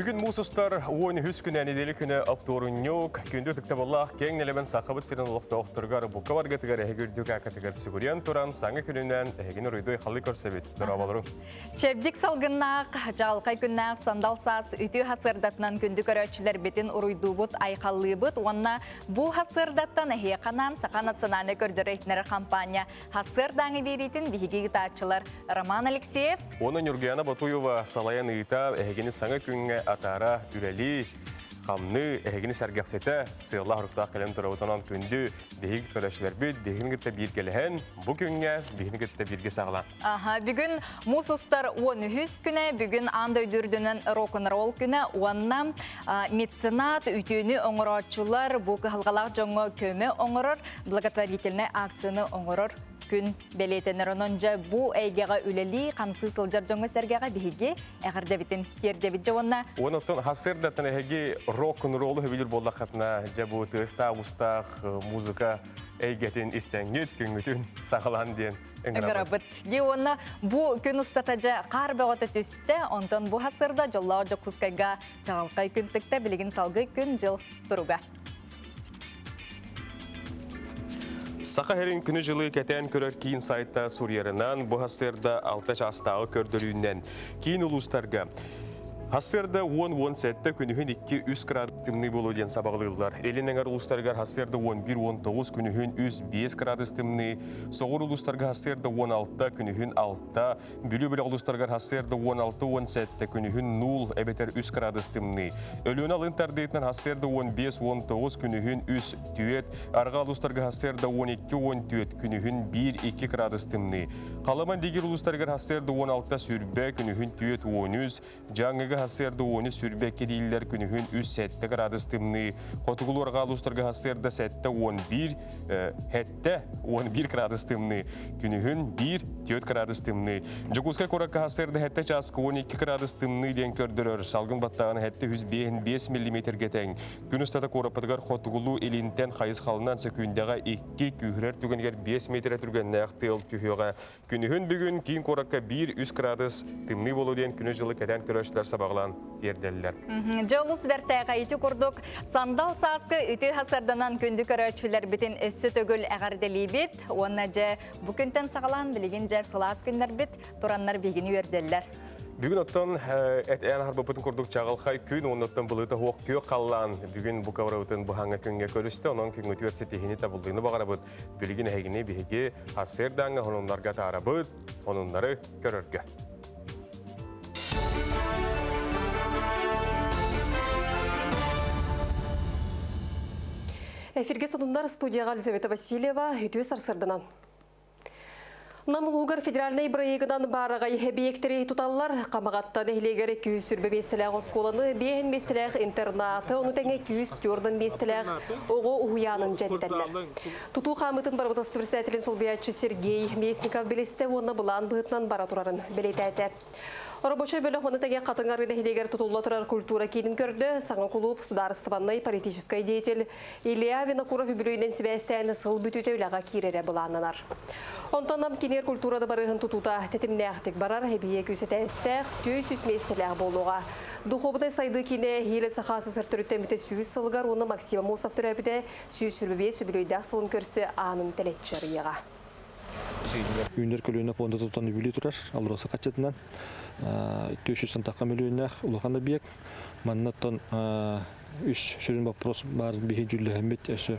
Бүгін мұсыстар оң үз күні әнеделі күні апторыннёк, күнді түктабаллақ кең нелебен сақабыт сирен олықта оқтырғар бұққа барғатығар әйгірдік әкатығар сүгірен тұран саңы күнінен әйгені ройдой қалы көрсебет. Дұрабалырым. Чебдік салғыннақ, жалқай күннақ, сандал сас, үті хасырдатынан күнді көрәтшілер бетін ұройду бұд, айқаллы бұд. Онна бұ хасырдаттан әйе қанан сақа национальны көрдір әйтінері компания хасырдаңы беретін бігігі тачылар Роман Алексеев. Оны Нюргияна Батуева салаян ұйта әйгені саңы күнге атара үрәли қамны әйгені сәргәқсеті сыйлы ұрықтақ кәлем тұрауытынан күнді бейгі көрәшілер бүд, бейгін күтті бір келіген, бұл күнге бейгін күтті бірге сағыла. Бүгін мұсыстар 13 күні, бүгін андай дүрдінің рок-н-ролл күні, оннан меценат үтіні оңыратшылар, бұл қылғалақ жоңы көмі оңырыр, благотворительный акцияны оңырыр күн белетенер онынжа бұл әйгеға үлелі қамсы сылжар жоңы сәргеға бейге әғірдебетін кердебет жауынна. Онықтың хасырдатын әйге рок-н-роллы хөбілер болдақ қатына жабу тыста, ұстақ, музыка әйгетін істәңгет күнгітін сақылан дейін. Әгірабыт. Де оны бұл күн ұстатажа қар бағыты түсті, онтан бұл хасырда жоллау жоққызқайға жағалқай күн тікті білігін салғы күн жыл тұруға. Сақа херин күні жылы кәтен көрер кейін сайта Сурьерынан бұл хасырда 6 жастағы көрдірінен кейін ұлыстарға. Хасырда 10-17 күнігін 2-3 градустымны болу ден сабағылылар. Елінен ұлыстарға хасырда 11-19 күнігін 5 градустымны, соғыр ұлыстарға хасырда 16 күнігін 6, бүлі-бүлі ұлыстарға хасырда 16-17 күнігін 0 әбетер 3 градустымны. Өліні алынтар дейтінен хасырда 15-19 күнігін 3 түйет, арға ұлыстарға хасырда 12-14 күнігін 1-2 градустымны. Қаламан дегер ұлыстарға хасырда 16 сүрбе күнігін түйет 13, жаңыға хасырда 10 сүрбе кедейлер күнігін 3-7 градустымны. Қотығылу арғалыстарға хасырда 7-11, хәтті 11 градустымны. Күнігін 1-4 градустымны. Жокускай қораққа хасырда хәтті часқы 12 градустымны ден көрдірір. Салғын баттағын хәтті 105 мм кетен. Күн ұстата қорапыдығар қотығылу елінтен қайыз қалынан сөкіндеға 2 күйірер түгінгер 5 метр түрген нәқті ел күйіға. Күнігін бүгін кейін қораққа 1-3 градус тымны болу ден күні жылы кәден көріштілер сабағылан ерделілер. Жолыс вертайға еті күрдік. Сандал сасқы үті хасарданан күнді көрәтшілер бітін өссі төгіл әғарделі бет. Онна жа бүкінтен сағалан білеген жа сылас күндер бет тұраннар бегіні ерделілер. Бүгін оттан ән харбапытын күрдік чағылқай күн, оннаттан бұлыты хоқ күйі қаллан. Бүгін бұқавырауытын бұхаңа күнге көрісті, онын күн университетіне табылдığını бағарабыд. Білген әйгіне бейге хасырдаңы онынларға тарабыд, онынлары көріргі. Эфирге сонундар студияға Елизавета Васильева, үтіс арсырдынан. Намылуғыр федеральный проектідан барығай объекттері тұталылар, қамағаттан әйлегері 200 сүрбе местіләғ осколаны, бейін местіләғ интернаты, оны тәңе 200 түрдің местіләғ оғы ұғыянын жәттәлі. Тұту қамытын барбытысты бірістәтілін сол биятчы Сергей Местников білесті, оны бұлан бұғытынан бара тұрарын білеті әті. Рабочий бөлік оны тәге қатыңарғыда әйлегер тұтулы тұрар культура кейдің көрді, саңа клуб, сударыстыванной политической деятель Илья Винокуров үбілуінен сібәстәйіні сыл бүтіті өліға керері бұланынар. Онтанам кенер культурада барығын тұтута тәтімнәқтік барар әбие күсетәстәқ 200 местіләғ болуға. Дұқобыдай сайды кене елі сақасы сұртырыттен біті сүйіз сылғар, оны Максима Мосов түрәбіде сүйіз сүрбебе сүбілуйдақ сылын көрсі анын тәлетчер еға. Үйіндер көлуіне фонда тұтан үбілі тұрар, алырасы қатшатынан 200 таққа миллионнақ ұлғанда бейек. Маннаттан үш шүрін вопрос бар бейі жүлі әмет әсі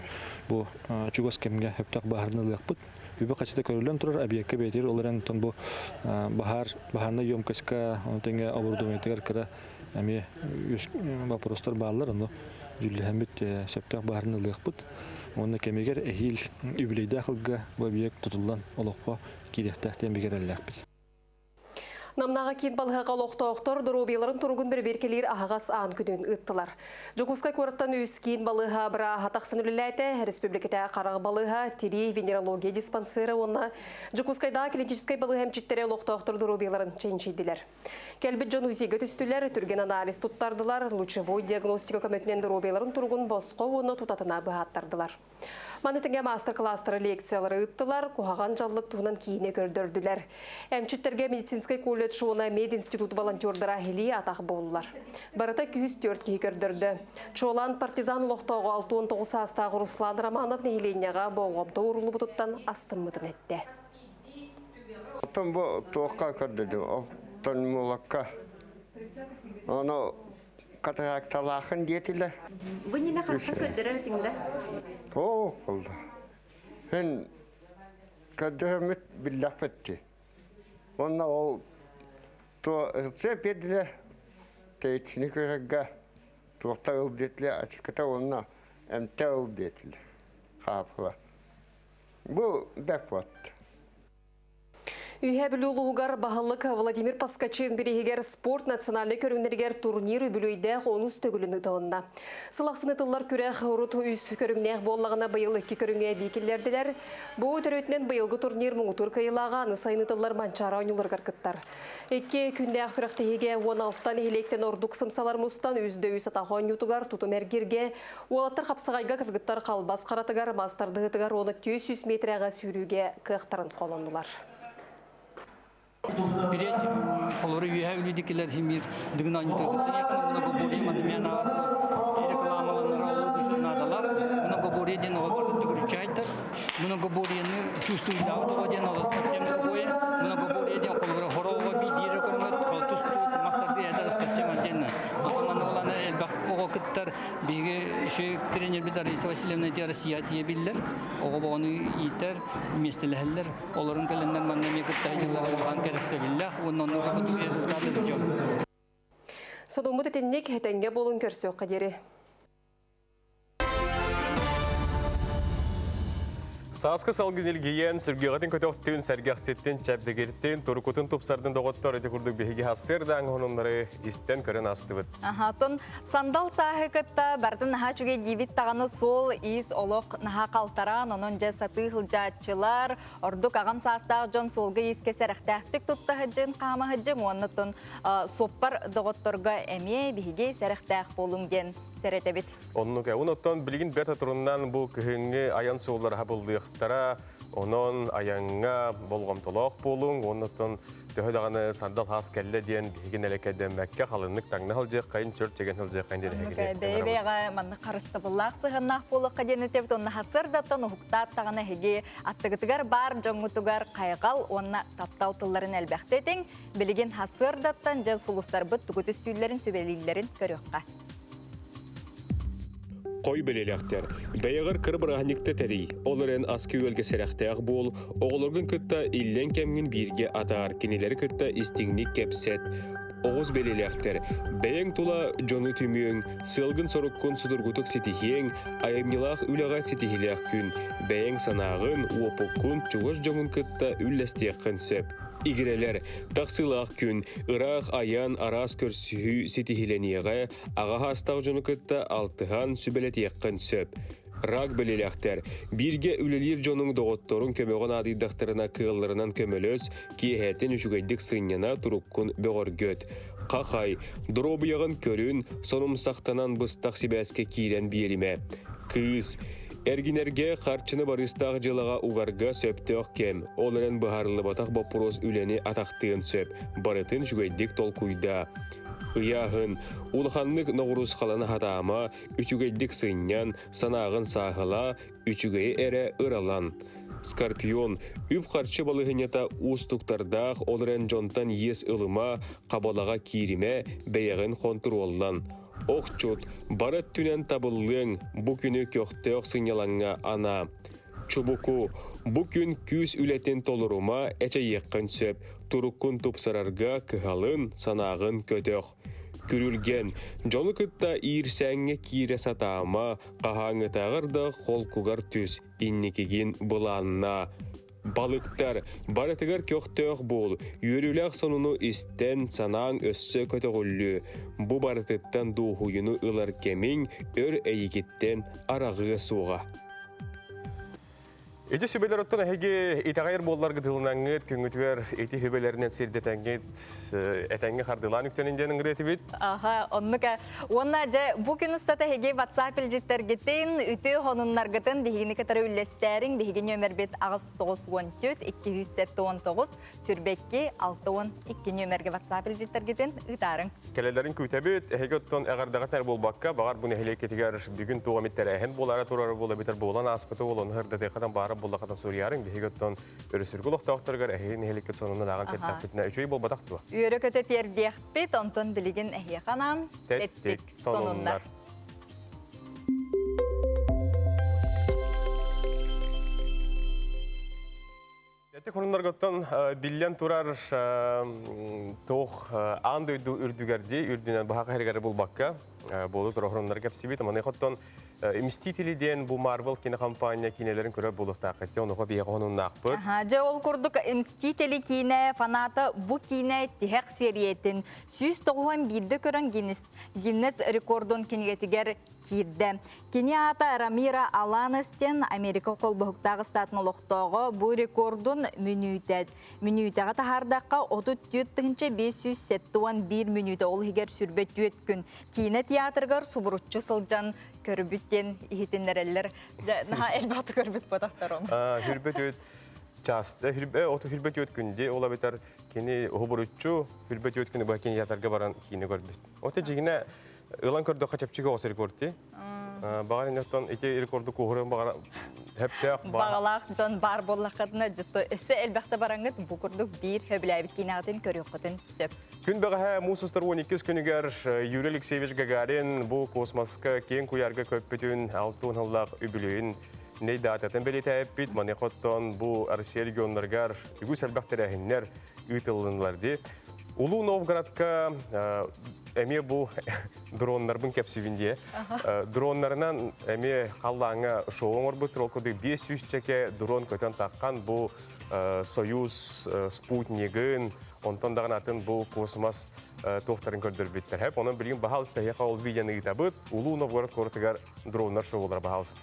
бұл чугас кемге өптақ бағарны лық бұд. Үбі қачыда көрілен тұрар, әбиекке бәйтер оларан тұн бұл бағарны емкаска тәңе абырдуметігер кіра әме үш вопростар бағалар, жүлі әмет сөптақ бағарны лық бұд. Оны кемегер әйіл үбілейді ақылға бәбиек тұтылдан олыққа керектәқтен бігер әлі әқпіз. Намнаға кейін балғаға лоқтауқтар дұрубеларын тұрғын бір беркелер ағағас ағын күден ұттылар. Жокускай көріттен өз кейін балыға бұра атақсын үліләйті, республиката қарағы балыға тери венерология диспансері онына Жокускайда клиническай балыға әмчеттері лоқтауқтар дұрубеларын чәншейділер. Кәлбіт жон үзеге түстілер, түрген анализ тұттардылар, лучевой диагностика көмөтінен дұрубеларын тұрғын босқо оны тұтатына бұғаттардылар. Манетіңе мастер-кластары лекциялары ұттылар, қоғаған жаллық туынан кейіне көрдірділер. Әмчеттерге медицинскай колледж Дәулет Шуына мед институт волонтердара хели атақ болулар. Барыта 204 кей көрдірді. Чолан партизан ұлықтауғы 6-19 астағы Руслан Романов нехеленияға болғымды ұрылы бұтыттан астын мұтын әтті. Оттан бұл туаққа көрдірді, оттан мұлаққа. Оны қатырақталақын детілі. Бұл нені қаққа көрдірі өтіңді? О, болды. Мен көрдірімет білләқ бітті. Онна ол тұғырцы беділі тәйтсіні көрігі тұғырта ұл детілі, ачықыта онна әмті ұл детілі. Қапыла. Бұл бәк бәтті. Үйе білулуғығар бағылық Владимир Паскачин берегер спорт национальный көріңдергер турниры білуйді қонус төгіліні тылында. Сылақсыны тыллар көрек ұрыт үйс көріңнеғ боллағына байыл 2 көріңе бейкелерділер. Бұл түрөтінен байылғы турнир мұңытыр кайылаға нысайны тыллар манчара ойнулар қарқыттар. 2 күнде ақырақтығыге 16-тан електен ордық сымсалар мұстан үзді-үз атағын ютуғар тұтым әргерге, олаттар қапсағайға кіргіттар қалбас қаратығар, мастардығытығар оны 200 метріға сүйрүүге кықтарын қолындылар. Перед олары үйәвілдікілер химир дүгін айнытығыттын яқына мұна көбори мадымияна рекламаланыра олығы жұрнадалар. Мұна көбори ден оғыр дүгірічі айттар. Мұна көборияны чувствуйдавы тұға ден олығы совсем другое. Мұна көбори ден қолығы хоролға бей дейрі көріңет, қол тұсту мастарды әдігі совсем отдельно. Маны оланы әлбәқ оғы күттар бейге тренер бит Раиса Васильевна де Россия тие білдер. Оғы бұғаны ийтер, местеләхілдер. Оларын кәліндер манна мекіттайдығылар олған кәріксе білдер. Онын ұзы күтіп результаты жом. Содомы тәтеннек әтәнге болын көрсі қадері. Саасқы салгын елгейен сүргеғатын көтөқтін сәргәқсеттен чәбдегерттен тұрықытын тұпсардың доғыттар өте күрдік бейге хассырдан онынлары істен көрін асты бұд. Тон сандал сағы күтті бәрдің наға жүге дебит тағаны сол ис олық наға қалтаран, оның жа саты ғылжатчылар, ордық ағам састағы жон солғы еске сәріқтәқтік тұтты ғыджын, қамы ғыджын, онытын соппар доғыттырға әме бейге сәріқтәқ болың ген сәрәті бет. Онытын білген бәті тұрыннан бұл күхіңі аян соғыларға бұлды Тара онон аянга болгом толок болуң, оннотон төһөдаганы сандал хас келле диен биген элекеден мәккә халыннык таңны хылжык кайын чөрт чеген хылжык кайын диен. Бәйбәгә манны карысты буллак сыгыннак булык кадене теп тонны хасырдаттан ухтат тагына хеге аттыгытыгар бар жоңгутугар кайгал онна таптал тылларын әлбәхтетең билеген хасырдаттан жа сулустар бит тугыты сүйләрен сөбелиләрен көрөккә. Қой белелектер. Бәйгір кірбірағаникті тәрі. Оларын аски өлге сәрәқтәғ бол, оғылырғын күтті иллен кәмгін бірге атар, кенелері күтті истіңнік кәпсет. Оғыз белелектер. Бәйің тұла жоны түмең, сылғын сорыққын судырғытық сетихең, айымнилақ үліға сетихилек күн. Бәйің санағын, уопыққын, чуғыш жоңын күтті үлләстеққын сөп. Игерелер, тақсылақ күн, ұрақ аян арас көрсіхі сетихиленеға, аға хастақ жоны күтті алтыған сүбелетеққын сөп. Рак белелектер. Бирге үлелер жоның доғытторын көмеғын адыдақтарына кығыларынан көмелөз, кейхәтін үшігайдық сыйняна тұрыққын бөғыргөт. Қақай, дробияғын көрін, соным сақтанан бұстақ себәске кейрен беріме. Кыз. Әргінерге қарчыны барыстақ жылаға уғарға сөптіғ кем. Оларын бұхарлы батақ бопырос үлені атақтығын сөп. Барытын жүгайдық толкуйда. Ыяғын, улханлык нағырус қаланы хатама, үчігейдік сыйнян, санағын сағыла, үчігей әрі ыралан. Скорпион, үп қарчы балығынета устуқтардақ олырен жонтан ес ылыма, қабалаға кириме, бәйіғін контроллан. Оқчут, барат түнен табылың, бұ күні көқтеуқ сыйняланға ана. Чубуку, бұ күн күз үлетін толырума әче еққын сөп, тұрыққын тұпсарарға кығалын, санағын көдөқ. Күрілген, жоны күтті ирсәңе кире сатама, қағаңытағырда қолқуғар түс, иннекеген бұланна. Балықтар, баратығар көқтеуқ бол, үйіріләқ сонуну істен санаң өссі көтіғылі. Бұ баратыттан дұғыйыны ылар кемін, өр әйекеттен арағы суға. Эти сөбелер оттон әһеге итағайыр боллар гытылынаңыт, күнгүтүер эти хөбелеринен сирдетәңгет, әтәңге хардылан үктенінденің реті бит. Аха, оннука. Онна же бу күн устата хеге WhatsApp илжеттергетин, үтө хонуннаргытын бихигини катары үллестерин, бихиги нөмер бит ағыз 914 219 сүрбекки 612 нөмерге WhatsApp илжеттергетин ытарын. Келелерин күтәбит, әһеге оттон әғардағатар болбаққа, бағар бұны әхелекетігер бүгін туғаметтер әхін болары турары бола битер болан аспыты болан хырды текадан бары боллақатын сурьярын, бихиги оттон өрісіргіл оқтауқтарғар әхейін әхелекет сонынан аған кеттақ бітіне үшөй болбатақ туа. Үйөрі көтө тердех бит, онтон билигин әхе қанан, теттик сонундар. Теттик сонундарготтон биллен турар тоқ андойду үрдүгерди, үрдүнен баға хәргәрі болбаққа, болу тұрғырындар кәпсібет, аманы қоттон Мстителиден бу Marvel кинокомпания кинелерин көрөп болуктак кетти. Онуга бие конун акпыт. Же ол курдук Мстители кине фаната бу кине тихек сериетин 191-де көрөн Гиннес рекордун кинегетигер кирде. Кине ата Рамира Аланестен Америка колбуктагы статын локтого бу рекордун мүнүтөгө тахардакка 34-571 мүнүтө ол хигер сүрбөт өткүн. Кине театргар субурутчу сылжан көрбүттен ихитиннерелер. Наха элбаты көрбүт батактарым. Хүрбөт өт часты, хүрбөт өткүндө ола бетер кини хубурутчу хүрбөт өткүндө ба кини ятарга баран кини көрбүт. Оте жигине ылан көрдө качапчыга ос рекордти. Баган нөтөн эти рекорду куурын баган хептек багалак жон бар боллакатына жытты. Эсе элбакта бараңыт бу курдук бир хөбүләбит кинатын көрөкөтөн сөп. Күн бәғә Мусустар 12 күнігер Юрий Алексеевич Гагарин бұл космосқа кен куярға көппетін алтын ғыллақ үбілуін нейді ататын бәлеті әппет, маны қоттон бұл Россия регионларғар үгі сәлбәқтер әхінлер үйтілінларды. Улу Новгородқа әме бұл дронларбын кәпсівінде. Дронларынан әме қаллаңа шоуын орбыт, ролкоды 500 чеке дрон көтен таққан бұл Союз спутнигін, онтан дағын атын бұл космос тоқтарын көрдір біттер. Хәп, оның білген бағалысты әйеқа ол видеоны етабыт, Улу Новгород қорытығар дронлар шоуылар бағалысты.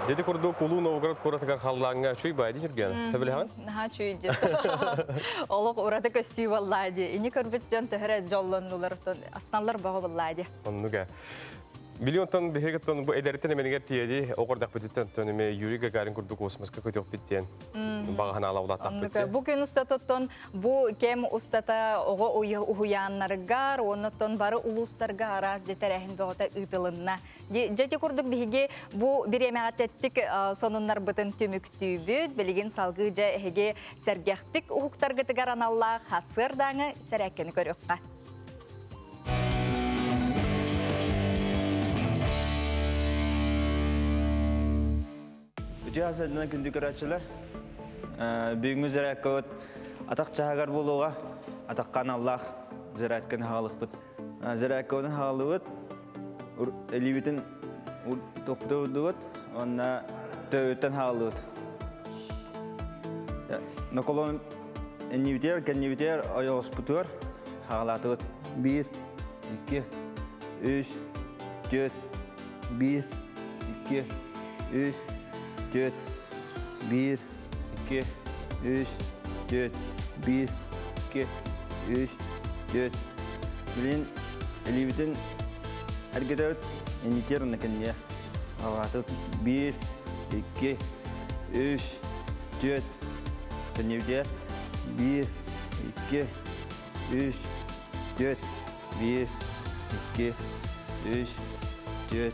Деди курду Улу Новгород қорытығар қаллаңа чүй байды жүрген. Хөбілі хан? Наха чүй жет. Олық ұраты көстүй баллади. Ини көрбіт жан төхірі жолландылар. Астанлар бағы баллади. Оннуға. Миллионтон бігеттон бұл әдәреттен әменігер тиеді, оғырдақ бітеттен төніме Юрий Гагарин күрді космосқа көтек біттен. Бағахан алаудаттақ бітті. Бұл күн ұстатыттон, бұл кем ұстата оғы ұхуянларығар, оныттон бары ұлыстарға араз жетер әхін бұғыта ұйтылынна. Жәте күрдік бігі бұл бір емағаттеттік сонынлар бұтын төміктүйбіт, білген салғы жа әхеге сәргектік ұхықтарғытығар аналлақ хасырдаңы сәрәккені көріққа. Үтü hasarından kündük öğretçiler. Büyüğünüz ziraat atak çağır buluğa, atakkan Allah ziraatken halık bud. Ziraat kağıdın halık bud, elibitin topuda bud, ona tövütten halık. Nakolon eniviter, keniviter ayos putur halatı bud. 1, 2, 3, 4, 1, 2, 3, 4, 1, 2, 3, 4, 1, 2, 3, 4. Bilin, elibitin hareket et, eniter nakanya. Avatut 1, 2, 3, 4, кеннивдер, 1, 2, 3, 4, 1, 2, 3, 4,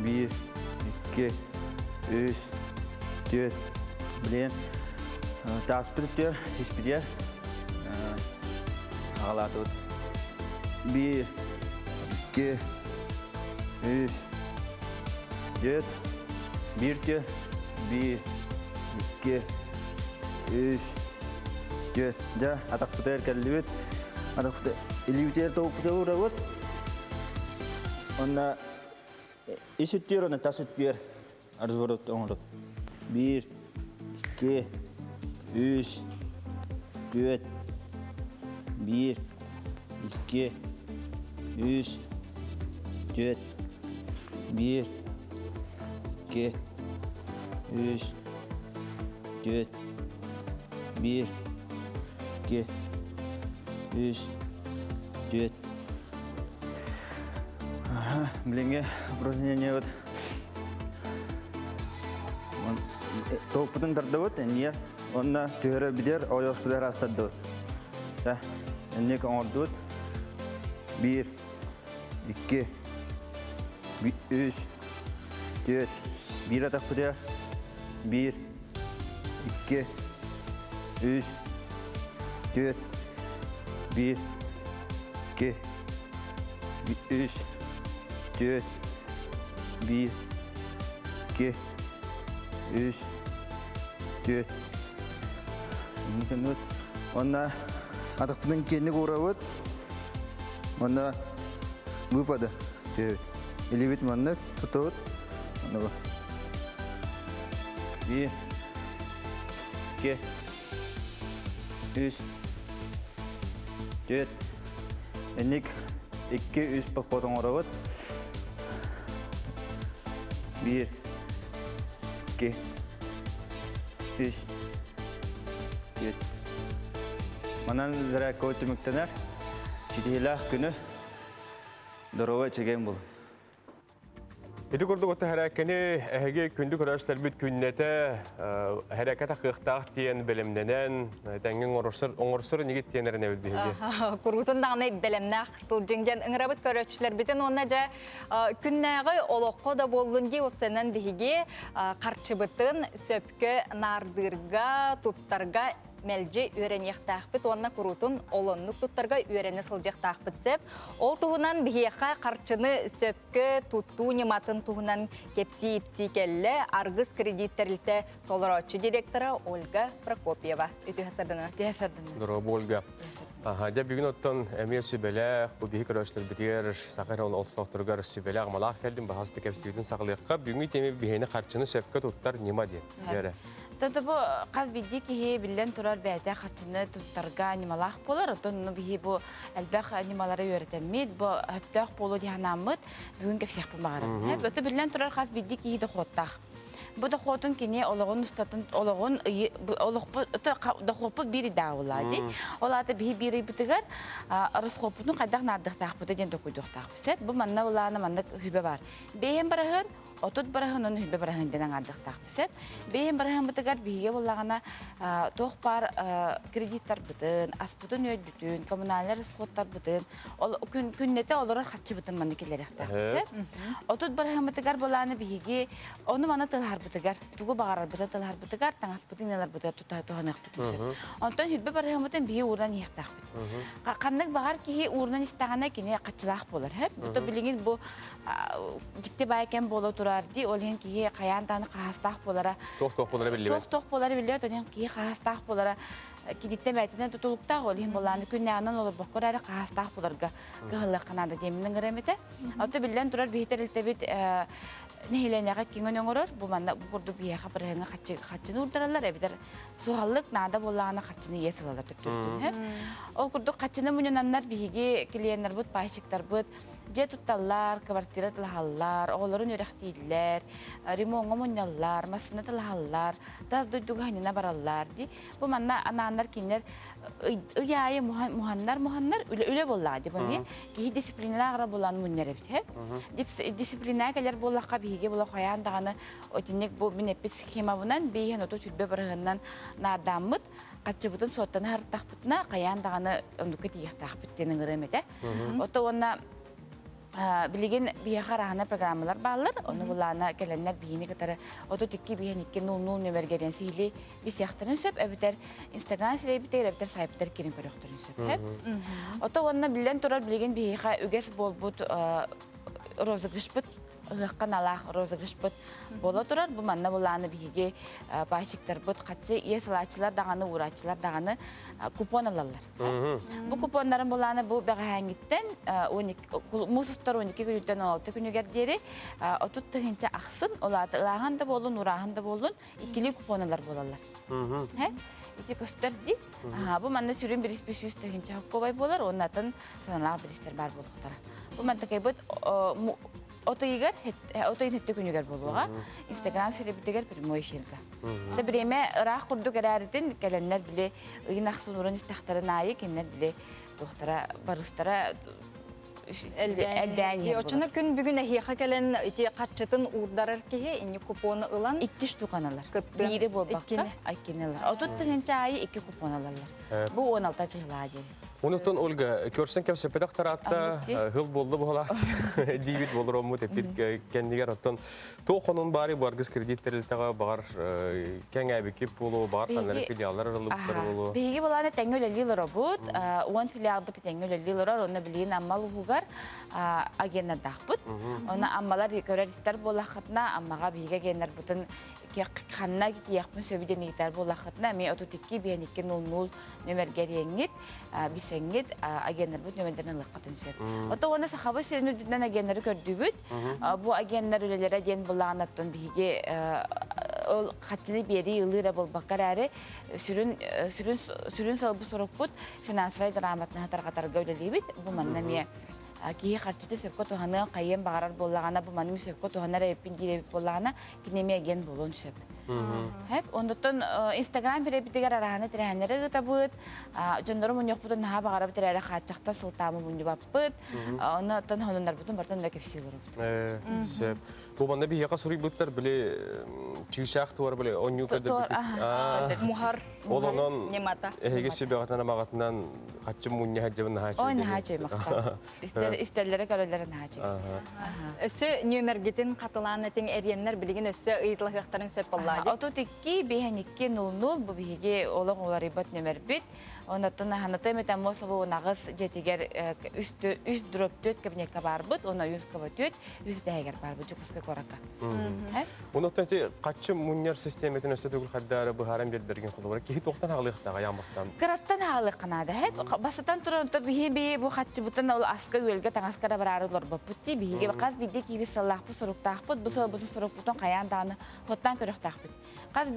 1, 2, 3, 4, білен, таспыттер, испитер, ағалатып, 1, 2, 3, 4, 1, 1, 2, 3, 4, ja, атақ бұтайыр кәлі өт, атақ бұтайыр, елеуітер тоғып бұтайыр ұра өт, онна, еш өттер, онна тас өттер, арзуар өт, оңырып, 1, 2, 3, 4, 1, 2, 3, 4, 1, 2, 3, 4, 1, 2, 3, 4. Біліңе, упражнение өт. Тоқпытын тұрды өт, әнер, онына түйірі бідер, ойос бідер астады өт. Әнек оңырды өт. 1, 2, 3, 4, 1 атақ бідер. 1, 2, 3, 4, 1, 2, 3, 4, 1, 2, 3, 4. Онна атықпының кені қора өт. Онна выпады. Елевет манны тұты өт. 1, 2, 3, 4. Әнек 2-3 бұққотын қора өт. 1, 2, 3, 4. Манан зіра көтіміктенер, четейлі күні дұрова чеген бұл. Эти көрдік отты әрәккені әйге күнді көрәштер бүт күннеті әрәкет ақықтақ тиен білімденен, тәңген оңырсыр негет тиенерін әуіл бейге. Күргутын дағыны білімнәқ сылжыңден ұңырабыт көрәтшілер бітін онна жа күннәғі олыққо да болын де өпсенен бейге қарчыбытын сөпкі нардырға, туттарға мәлже үйрен ектақпыт, онна күрутын олонлық туттарға үйрені сылжықтақпыт сеп. Ол туғынан бейеқа қарчыны сөпкі тутту нематын туғынан кепси-ипси келі арғыз кредиттерілті толыротчы директора Ольга Прокопьева. Үті хасардына? Үті хасардына. Дұрабы Ольга. Жа бүгін оттан әмей сөбелі, бұл бейі көрәштер бітер, сақыр ол олықтықтырғар сөбелі ағмалақ келдім, бағасты кәпстігетін сақылыққа. Бүгін теме бейені қарчыны сөпкі туттар нема де. Тонто бу каз бидди ки билен турар бәтә хатчыны туттарга анималах болар. Тонно бихи бу әлбәх анималары өйрәтәмит, бу хөптәх болу диһанамыт бүген кепсәх булмаган. Бөтә билен турар каз бидди ки дә хоттах. Бу да хотын кине ологон устатын ологон олохпу да хопу бири даулади. Олата бихи бири битигәр арыскопны кадак нардыктах бу дән докуйдыктах. Сәп бу манна уланы манна хүбә бар. Бәһәм барагын отут бараһын оны хүбә бараһын дән ардыктах. Сәп бәһәм бараһын битигәр биһиге буллагана тох бар кредиттар битен, аспутын өйд бүтүн, коммуналь расходтар битен. Ол күннәтә олар хатчы битен манны киләрәктә. Сәп отут бараһын битигәр буланы биһиге оны мана тылар битигәр, тугы багарар битен тылар битигәр, таңас битенләр битен тута туһанак битен. Онтан хүбә бараһын битен биһи уран яктах бит. Каннык багар ки уран истагана кине качылах булар. Һәп бу билгин бу дикте байкен боло турарди, олен ки каян таны кастах булара. Тох булары биле. Тох булары биле, олен ки кастах булара. Кидитте бәйтенә тутулукта олен буланы күннәннән олы боккорары кастах буларга гыллы канада демнең гыремете. Аты билен турар бихтерилте бит нехиленеге киңен оңорор, бу манда бу курду бия хабарыңа хатчыны урдыралар, эбидер суаллык нада болланы хатчыны есылалар төптүргүн. Ол курду хатчыны мунунаннар биге клиенттер бут, пайчыктар бут, же тутталлар, квартира тылахаллар, оғыларын өрәқтейлер, ремонға мұняллар, масына тылахаллар, таз дойдуға ханина бараллар, ди. Бұл манна анаанар кейінер ұяйы мұханнар үлі болла, ди. Бұл кейі дисциплинина ағыра болан мұннер әбіт. Дисциплина кәлер боллаққа бейге бола қояндағаны өтінек бұл мен әппет схема бұнан бейген өті түрбе бірғыннан нардамыд, қатшы бұтын соттаны ғырттақ бұтына қояндағаны өндікі тиектақ бұттенің ұрымет. Оты онна билеген бияха рахана программалар баллар, оны булана келеннер бийини катары ото тикки бийен 200 нөмергерен сили бисяхтарын сөп, әбитер Instagram силей битер, әбитер сайптар кирин көрөктөрүн сөп. Ото онна билен турар билеген бияха үгес болбут розыгрыш бут, ыққан алақ розыгрыш бут бола турар. Бу манна буланы биге байшиктар бут, қатчы есалачылар дағаны, урачылар дағаны купон алалар. Бу купонларын буланы бу бәғәңгіттен мусустар 12 күнүттен 16 күнүгер дери отут тыгынча ақсын, олаты ылағын да болын, урағын да болын, ikili купоналар болалар. Ити көстер ди. Бу манна сүрін бір испесүйіз тыгынча хаққобай болар, онатын саналағы бірістер бар болуқтара. Бу манна кайбыт отойгар, отойын хетті күнігер болуға, Instagram селебітігер прямой эфирға. Біреме ұрақ күрді кәрәрден кәлінлер біле ұйын ақсын ұрын істақтарын айы, кенлер біле доқтара, барыстара әлбәне. Очыны күн бүгін әхиға кәлін қатшытын ұрдарыр кеге, ине купоны ұлан? 2 штуканалар. Бейірі болбаққа айкенелер. Отут тұғынша айы 2 купоналалар. Бұл 16 жылға деді. Онуттан Ольга, көрсен кем сепедақ таратта, ғыл болды бұғылат, дейбіт болыр омы тепір кәндігер оттан. Тоқонын бары барғыз кредиттерілтіға бағар кәң әбекеп болу, бағар қанары филиалар ұрылыптар болу. Бейгі боланы тәңгіл әлілер бұд, 10 филиал бұд тәңгіл әлілер, оны білейін аммал ұғығар агеннардақ бұд. Оны аммалар көрерістер болақытына, аммаға бейгі агеннар бұдын қанна кетияқпын сөбіден егітер болақытына, мен отутекке бейін 200 нөмергер еңгет, бисеңгет агеннар бұд нөмердерін лыққатын сөп. Ота оны сақабы серін үдінен агеннары көрді бұд. Бұл агеннар өлелері ден болағын аттын бейге қатшыны бері ұлыра болбаққар әрі сүрін салбы сұрық бұд финансовай грамотны қатар-қатарға өлелей бұд. Бұл манна мен кейі қатшыды сөпкі туғаны қайын бағарар болағана, бұл маным сөпкі туғанар әйіппен дейребіп болағана кенеме аген болуын сөп. Ондықтан Instagram перебітігер арағаны тірәнері ғыта бұд, жонлары мұн еқ бұдын наға бағарабы тірәрі қатшақтан сылтамы бұнды бап бұд, оны тын хонындар бұдын бартын да кепсейлері бұд. Бұл манда бейеқа сұрый бұдтар біле чүйшақ туар біле оню көдір Мұхар немата. Әйге сөбеғатынан амағатынан қатшы мұнне хаджабын наға чөйдері. Ой, наға чөй мақта. Истерлері көрілері наға чөй. Өсі нөмергетін қатыланы тен әренлер білген өсі ұйытлығықтарын сөп болады. Отут 2 бейін 200 бұл бейге олық олар ибат нөмер бет. Онаттан ханаты метан мосы бұл нағыз жетігер 3 дроп 4 кабинетка бар бұд, оны 100 каба 4, 100 тәйгер бар бұд, жүкізгі қорақа. Онаттан те қатшы мұннер системетін өсті түгіл қаддары бұхаран бердерген құлы бар. Кейі тоқтан ағылықтаға ямбастан? Қыраттан ағылық қанады. Басытан тұрын бейе бұл қатшы бұтын ол асқа өлге таңасқара бар арылар бұппытти. Бейге қаз бейде кейбі саллақ бұ сұрықтақ бұд, бұл сыл бұтын сұрық бұтын қаяндағыны хоттан көріқтақ бұд. Қаз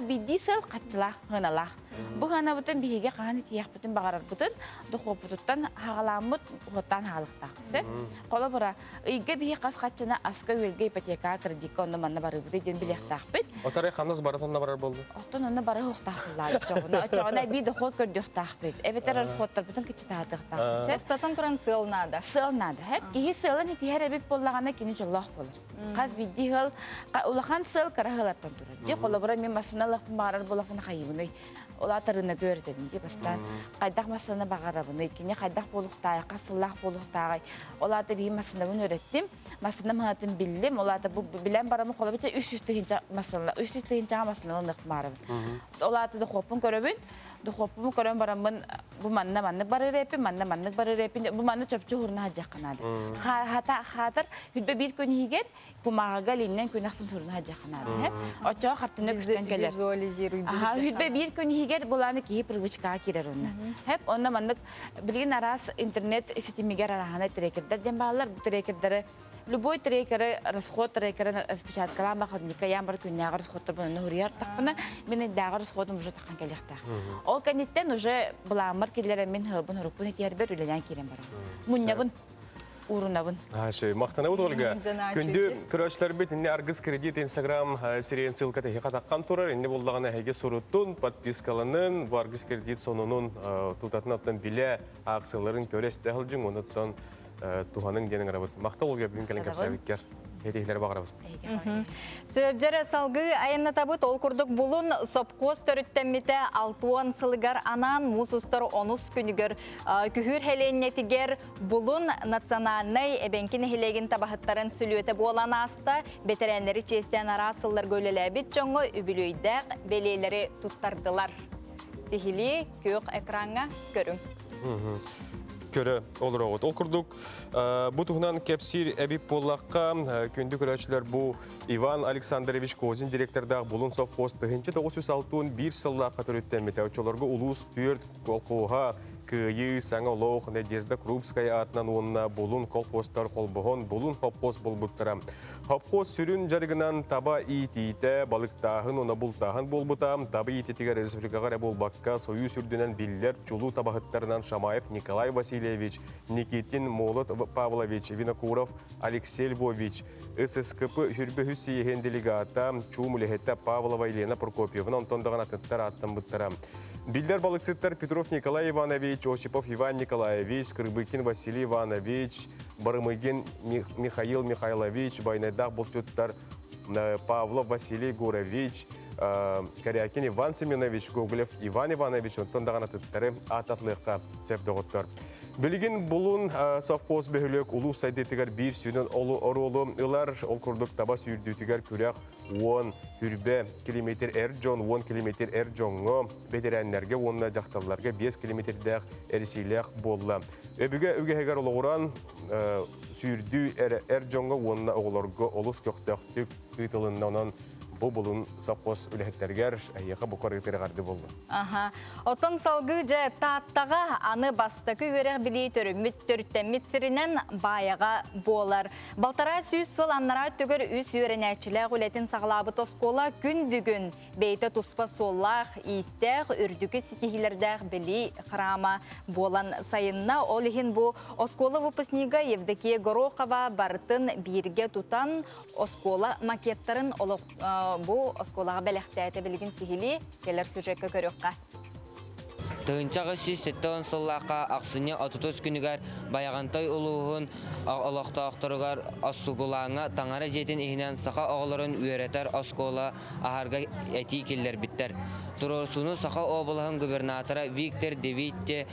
бейде сыл қатшылақ, ғыналақ. Бұл ғана бұтын бейге қағаны тияқ бұтын бағарар бұтын, дұқы бұтыттан хағаламыд хоттан ағылықтақ. Қолы бұра, үйге бейге қаз қатшына асқа өлге ипотека кредитка онды манна бары бұты ден білектақ бұд. Отары қаныз баратонна барар болды? Оттан онды бары хоқтақ бұлады. Çoğuna bir de hot gördük tahbit. Evet arası hotlar bütün küçük tahtık tahbit. Sestatan turan sığılnadı. Sığılnadı hep. İyi sığılın hiti her ebip bollağına kini çollaq bolur. Qaz bir dihil, ulağan sığıl karahılattan durur. Di kolabora men masınalık bağırar bolağına xayımını. Ola tarına gördüm diye bastan qaydaq masana bağarabını, kini qaydaq boluqtay, qasıllaq boluqtay. Ola da bir masana bunu öğrettim. Masana mıhatım bildim. Ola da bu bilen baramı qolabiçe üst-üste hinca masana, üst-üste hinca masanalı nıqmarabın. Ola da xopun görübün. Doxopumu görən baramın bu manna barı repin bu manna çöpçü hurna hacaq qanadı. Xatar hüdbe bir gün higer kumağa lindən gün axsın hurna hacaq qanadı. Oçağa xartına güçdən gələr. Hüdbe bir gün higer bulanı ki привычка kirer onna. Hep onna manna bilgin aras internet sistemiger arahana trakerlər den bağlar bu trakerləri Любой трекер, расход трекера, распечатка ламба ходника, ямбар күнне расходтар бұны нұрияр тақпына, менің дағы расходым уже таққан кәлектақ. Ол кәнеттен уже бұламар келері мен ғылбын ұрықпын етер бір үлелен керен барам. Мұнне бұн. урунабын. Мақтана бұд Ольга. Жана Күнді көрәшілер бет, инне аргыз кредит Инстаграм сериен сылқа тәхе қатаққан тұрар, инне болдағына әйге сұруттun, подпискалының, bu аргыз кредит сонунun тұтатын аттан біле ақсыларын көрес тәхіл жүн, оныттан туғаның денің арабыд. Мақта Ольга бүгін кәлін кәпсәбіткер. Хетейлер бағарабыд. Сөбдері салғы айынна табыт ол күрдік бұлын сопқоз төріттеммете 6 сылығар анан мұсыстар 10 күнігер күхір хеленнетігер бұлын национальный әбенкін хелеген табахыттарын сүлуеті болан аста бетеренлері честен арасылар көлеләбіт жоңы үбілөйдәк белелері тұттардылар. Сихили көк экранға көрің. Көрі olur оғыт. Ол күрдік бұ тұғынан кәпсір әбіп болаққа күнді көрәшілер бұ Иван Александрович Козин директордағы бұлын совхоз тұхынчы 961 сылла қатыр өттен метеочоларға ұлыс пүрт қолқуға күйі саңа лоқ Надежда Крупская атынан онына бұлын колхозтар қолбұғын бұлын хопқоз болбұттыра. Хопқоз сүрін жарғынан таба ит-иті балықтағын оны бұлтағын болбұтам. Таба ит-етігер республикаға болбаққа сойу сүрдінен білдер чулу табағыттарынан Шамаев Николай Васильевич, Никитин Молот Павлович, Винокуров Алексей Львович, ССКП Хүрбі Хүсейген делегата Чумулехетта Павлова Елена Прокопьевна, онтондаған аттыттар аттан бұттыра. Билдер балықсыттар Петров Николай Иванович, Осипов Иван Николаевич, Крыбыкин Василий Иванович, Барымыгин Михаил Михайлович, Байнайдақ бұлтыттар Павлов Василий Гурович, Корякин Иван Семенович, Гоголев Иван Иванович, онтондаған аттыттары ататлыққа сөпдіғыттар. Білген бұлын совхоз бөхілік ұлу сайдетігер бір сүйінен оролы ұлар ол күрдік таба сүйірдетігер күрек 10 хүрбе километр әр жон, 10 километр әр жоңы бетерәнлерге, онына жақталыларға 5 километрдәқ әрсейләқ болла. Өбіге өгегер олығыран сүйірді әр жоңы, онына оғыларға олыс көқтіқтік қытылынан бұлын сапқос үліхеттергер әйеға бұқар өтері қарды болды. Отын салғы жа таттаға аны бастықы өрек білей түрі мүттірттен сірінен баяға болар. Балтара сүйіз сыл аннара түгір үс өренәчілі ғулетін сағылабы тоскола күн бүгін бейті тұспа соллақ, истәқ, үрдікі сетихілердәқ білей қырама болан сайынна. Ол ехін бұл оскола выпускнига Евдокия Горохова бартын бірге тұтан оскола макеттарын бұл осколаға бәліқтәйті білген сихили келер сюжетке көріққа. Тығынчағы сүйсеттен сыллаққа ақсыне 30 күнігер баяғантай ұлығын олақтақтырығар асуғылаңа таңары жетін ехінен сақа оғыларын үйеретер оскола ағарға әти келер біттер. Тұрорсуны сақа облығын губернатора Виктор Девитте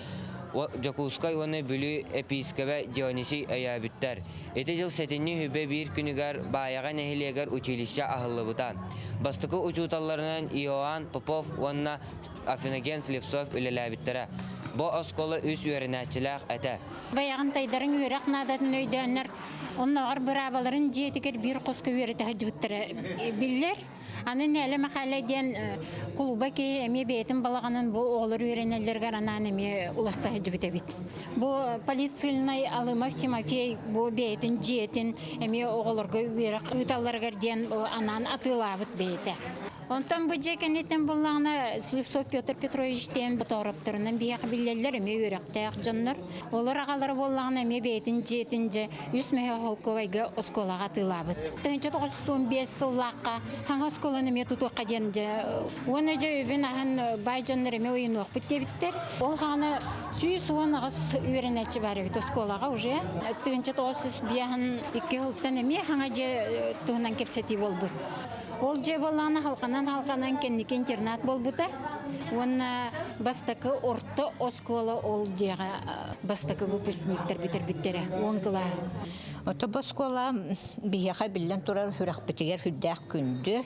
Жакускай оны бүлі епископы Дионисий әйәбіттер. Эти жыл сәтінні хүбе бір күнігер баяға нәхилегер училища ағылы бұтан. Бастықы учуталарынан Иоанн Попов онына Афиноген Сливцов үлеләбіттері. Бұл осколы үс үйерінәтчіләқ әті. Баяғын тайдарын үйерек надатын өйдәнер, оннағыр бір абаларын жетігер бір қосқы үйереті ғыджбіттері білдер. Анын әлі мақалайден құлыба ке әме бейтін балағанын бұл оғылыр үйренелергер анан әме ұласа ғыджбіті біт. Бұл полицилнай Алымов Тимофей бұл бейтін жетін әме оғылырғы үйерек ұйталарғарден анан атылабыт бейті. Онтан бұл жекенеттен болағына Сливцов Петр Петровичтен бұтарыптырынан бияқ білелер әме үйректәқ жонлар. Олар ағалары болағына әме бейтін жетінже үс мәе қолковайға осколаға атылабыт. 1915 сыллаққа хаңа осколаны ме тұтуққа денде. Оны жа өбін ағын бай жонлар әме ойын оқпыт дебіттер. Ол хаңа сүйіс он ағыз үйренәтші бәрі біт осколаға уже. 1930 бияғын 2 ғылттан әме хаңа же тұғынан кепсеті бол бұд. Ол же болағына халқанан кеннеке интернат бол бұта. Оны бастықы орты оскола ол деға бастықы выпускниктер бітер-біттері. Оңғыла. Оты баскола бияға білден тұрар хүрек бітігер хүддәқ күнді.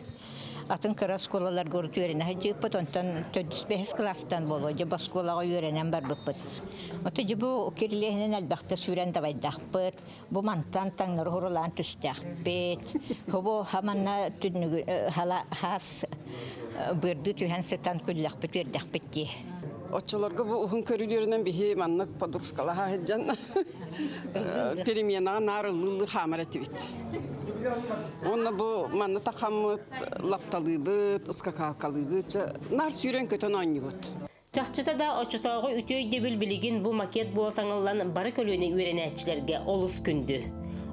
Атын кыра сколалар көрді үйрені жеппіт, онтан 4-5 кластан болу, же басколаға үйренен бар бұппыт. Оты же бұл керлігінен әлбәқті сүйрен давайдақпыт, бұл мантан таңныр ғұрылан түстәқпет, бұл хаманна түнігі хас бұрды түйен сетан күлләқпет өрдәқпетті. Отчыларға бұл ұғын көрілерінен бейі маннық подұршқалаға әджан переменаға нарылылы хамар әті бетті. Оны бұл манны тақамыт, лапталы бұт, ұсқа қалқалы бұт, нар сүйрен көтен ойны бұт. Чахчыта да очотоғы үтөй дебіл білігін бұл макет боласаңылан бары көліне үйренәтчілерге олыс күнді.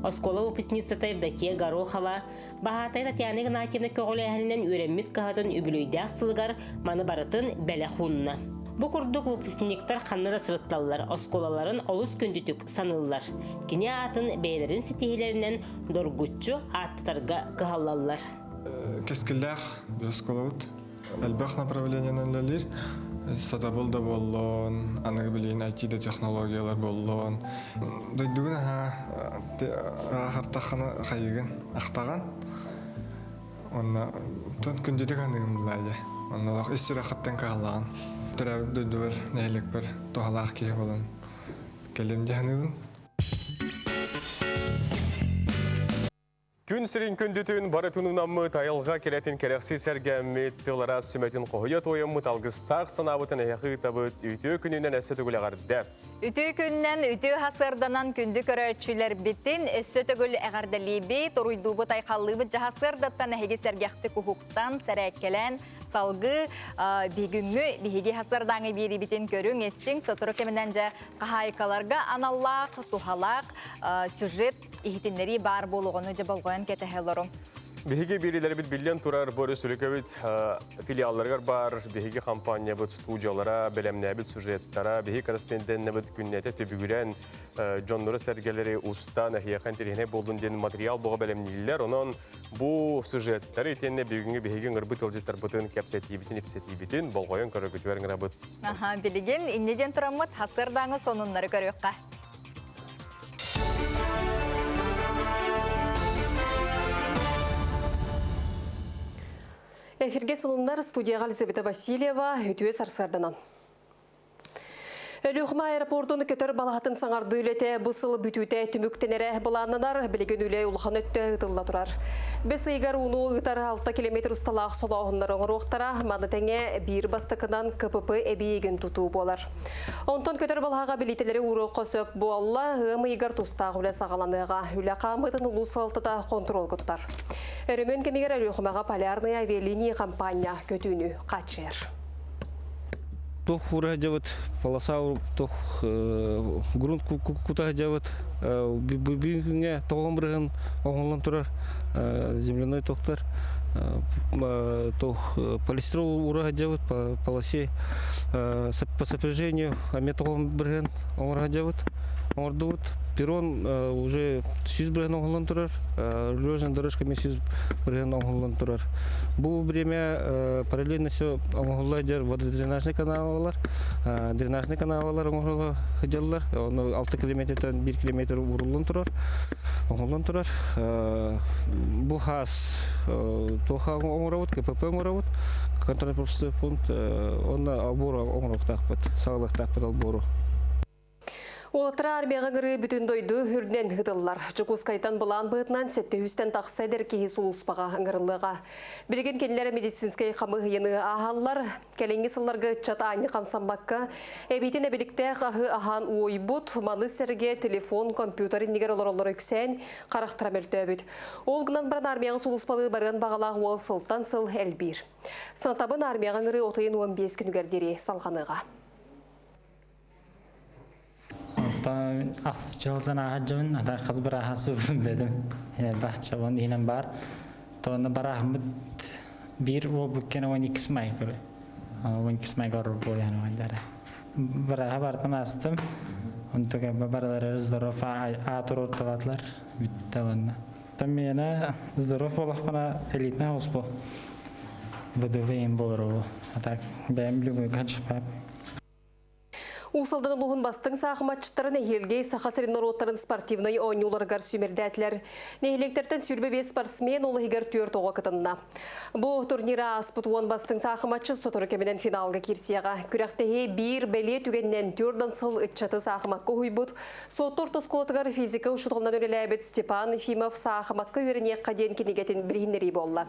Оскола выпускница Евдокия Горохова, Бахатай Татьяна Игнатьевна көғіләхінен үйренмет қағатын үбілөйді ақсылығар маны барытын бәлі хунна. Бұ күрдік выпускниктар қаннада сырытталылар, осколаларын олыс күндітік санылылар. Кене атын бәйлерін сетихилерінен доргутчу аттарға қығалалылар. Кескілләқ осколауыт, әлбәқ направлениянан ләлер, сатабыл да болуын, анығы білейін IT-де технологиялар болуын. Дойдығын ағартаққаны қайығын ақтаған. Онна түн күндеді қанығын бұлайды. Онналақ үс сұрақыттан қағалаған. Түрәу дойдығыр, нәйлік бір тоғалақ кей болуын. Келемде қанығын. Күн сирин күндүтүн барытынунаммы тайылға келетін керекси сәргәммет тылара сүметін қойы тойыммы талғыстақ санабытын әйқы табыт үті күнінен әсі түгілі ғарды. Үті күннен үті хасырданан күнді көрәтшілер біттін өссі түгіл әғардалейбі тұруйдубы тайқаллыбы жағасырдаттан әйгі сәргәқті құхуқтан сәрәккелен салғы бігіңі бігі хасырдаңы бері бітін көрің естің сотыры кемінен жа қағайқаларға аналлақ, тухалақ, сюжет ихтиннери бар болуғыны жабалғойын кетәхелорым. Бігі берілері біт білден тұрар бөрі сүлікі филиалларғар бар, бігі компания біт студиялара, бәлемне біт сюжеттара, бігі корреспондентне біт күннеті төбігілен жонлары сәргелері ұстан әхияқан терехіне болдың ден материал бұға бәлемнелілер. Онын бұл сюжеттары етенне бігі ғырбыт ылжеттар бұтын кәпсетейбітін, епсетейбітін, болғойын көрі күтуәріңір бұт. Білген, иннеден тұрамыд, хасырдаңы сонынлары көріққа. Эфирге сонундар студияға Елизавета Васильева, үтуе сарсарданан. Өліғіма аэропортын көтір балағатын саңарды үлеті бұсылы бүтуте түміктенері бұланынар білеген үле ұлған өтті ұтылла тұрар. Біз ұйғар ұны ұйтар 6 км ұсталақ солағынлар оңыр оқтара, маны тәңе бір бастықынан КПП әбейген тұту болар. Онтан көтір балаға білетелері ұры қосып болла ұйғым ұйғар тұстағы үле сағаланыға үлі қамытын ұлы салтыда контрол көтітар. Өрімен кемегер өліғімаға полярный авиалиния компания көтіні қачыр. Тох ура жават полоса тох грунт кута жават бигинге тогон бирген оңолон турар земляной токтар тох полистирол ура жават по полосе по сопряжению металлом бирген оңора жават оңордут перрон уже сүз бирген оңолон турар рулежная дорожка мен сүз бирген оңолон турар. Бу время параллельно все оңолайдер вододренажный каналалар, дренажный каналалар оңоло хыжаллар. 6 километрден 1 километр урулун турар. Оңолон турар. Бу хас тоха оңоробут, КПП оңоробут, контрольно-пропускной пункт, онна абора оңороктакпыт, сагалыктакпыт албору. Олатыра армияға ғыры бүтін дойды үрден ғыдылар. Жүкускайтан бұлан бұғытынан сәтті үстен тақсайдер кейі сұлыспаға ғырылыға. Білген кенілері медицинскай қамы ғыйыны ағалар, кәленгі сылларға чата аңы қамсамбаққа, әбейтін әбелікті ағы аған ойбұт, маны сәрге телефон, компьютер, негер олар үксән, қарақтыра мөлті өбіт. Ол ғынан бірін армияға сұлыспалы барған бағалағы ол сылттан сыл әлбір. Сынатабын армияға ғыры отайын 15 күнігердері салғаныға. Ақсыз жылдан ағаджымын, ада қыз бір ағасы бәдім. Бақытша оны дейінен бар. Тоны бар ағымыд бір ол бүккен 12 май көрі. 12 май көрі болған оғандары. Бір аға бартын астым. Оны төге барлары здоров атыр орталатылар. Бүтті онына. Там мені здоров болақпана элитна оспо. Бұдывейін болыр ол. Атак бәйім білугі ғаншықпап. Усалдан ұлығын бастың сақыматшыттарын әйелге сақасырын ороттарын спортивный ойнуларғар сүмердәтілер. Нәйлектерден сүрбебе спортсмен олы егер 4 оға кытынна. Бұл турнира аспытуан бастың сақыматшы сотыры кемінен финалға керсияға. Күрәқтіге бір бәле түгеннен 4-дан сыл үтчаты сақымаққа хүйбұд. Соттор тосколатығар физика ұшытылынан өлеләбет Степан Ефимов сақымаққа өріне қаден кенегетін біргенері болла.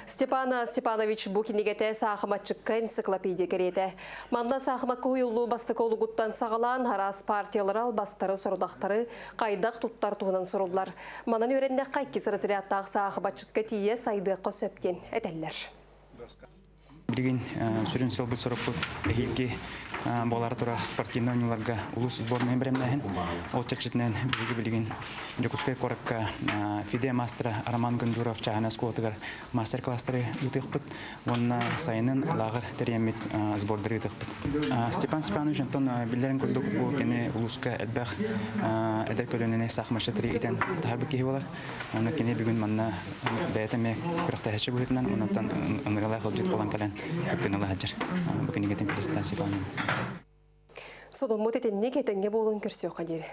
Степана Степанович бұл кенегеті сақыматшыққа энциклопедия кереті. Манда сақымаққа хүйылу бастық Гуттан сағалан харас партиялар албастары сұрудақтары қайдақ тұттар туынан сұрулар. Манан өренде қайки сырызырияттағы сағы бачыққа тие сайды қосөптен әтәлілер. Билигин сүрүн сылбы сорокку эхилки болар тура спортивный ойнуларга улус сборная беремнәһен. Ол чечетнән билигин Жокускай коракка Фиде мастера Роман Гондуров чагана скотыгар мастер-класстары үтекпит. Онна сайынын лагыр теремит сбордары үтекпит. Степан Степанович Антон биллерин күрдүк бу кене улуска элбах эдер көлөнүнө сакмаштыры итен табы ки болар. Аны кене бүгүн манна бәйтеме күрәктәһәче буһытнан онтан ыңгыралай кылжыт болан калан күттенеле хаҗыр. Бу кенеге презентация фаны. Содон мотетенне кетенге болун көрсө кадери.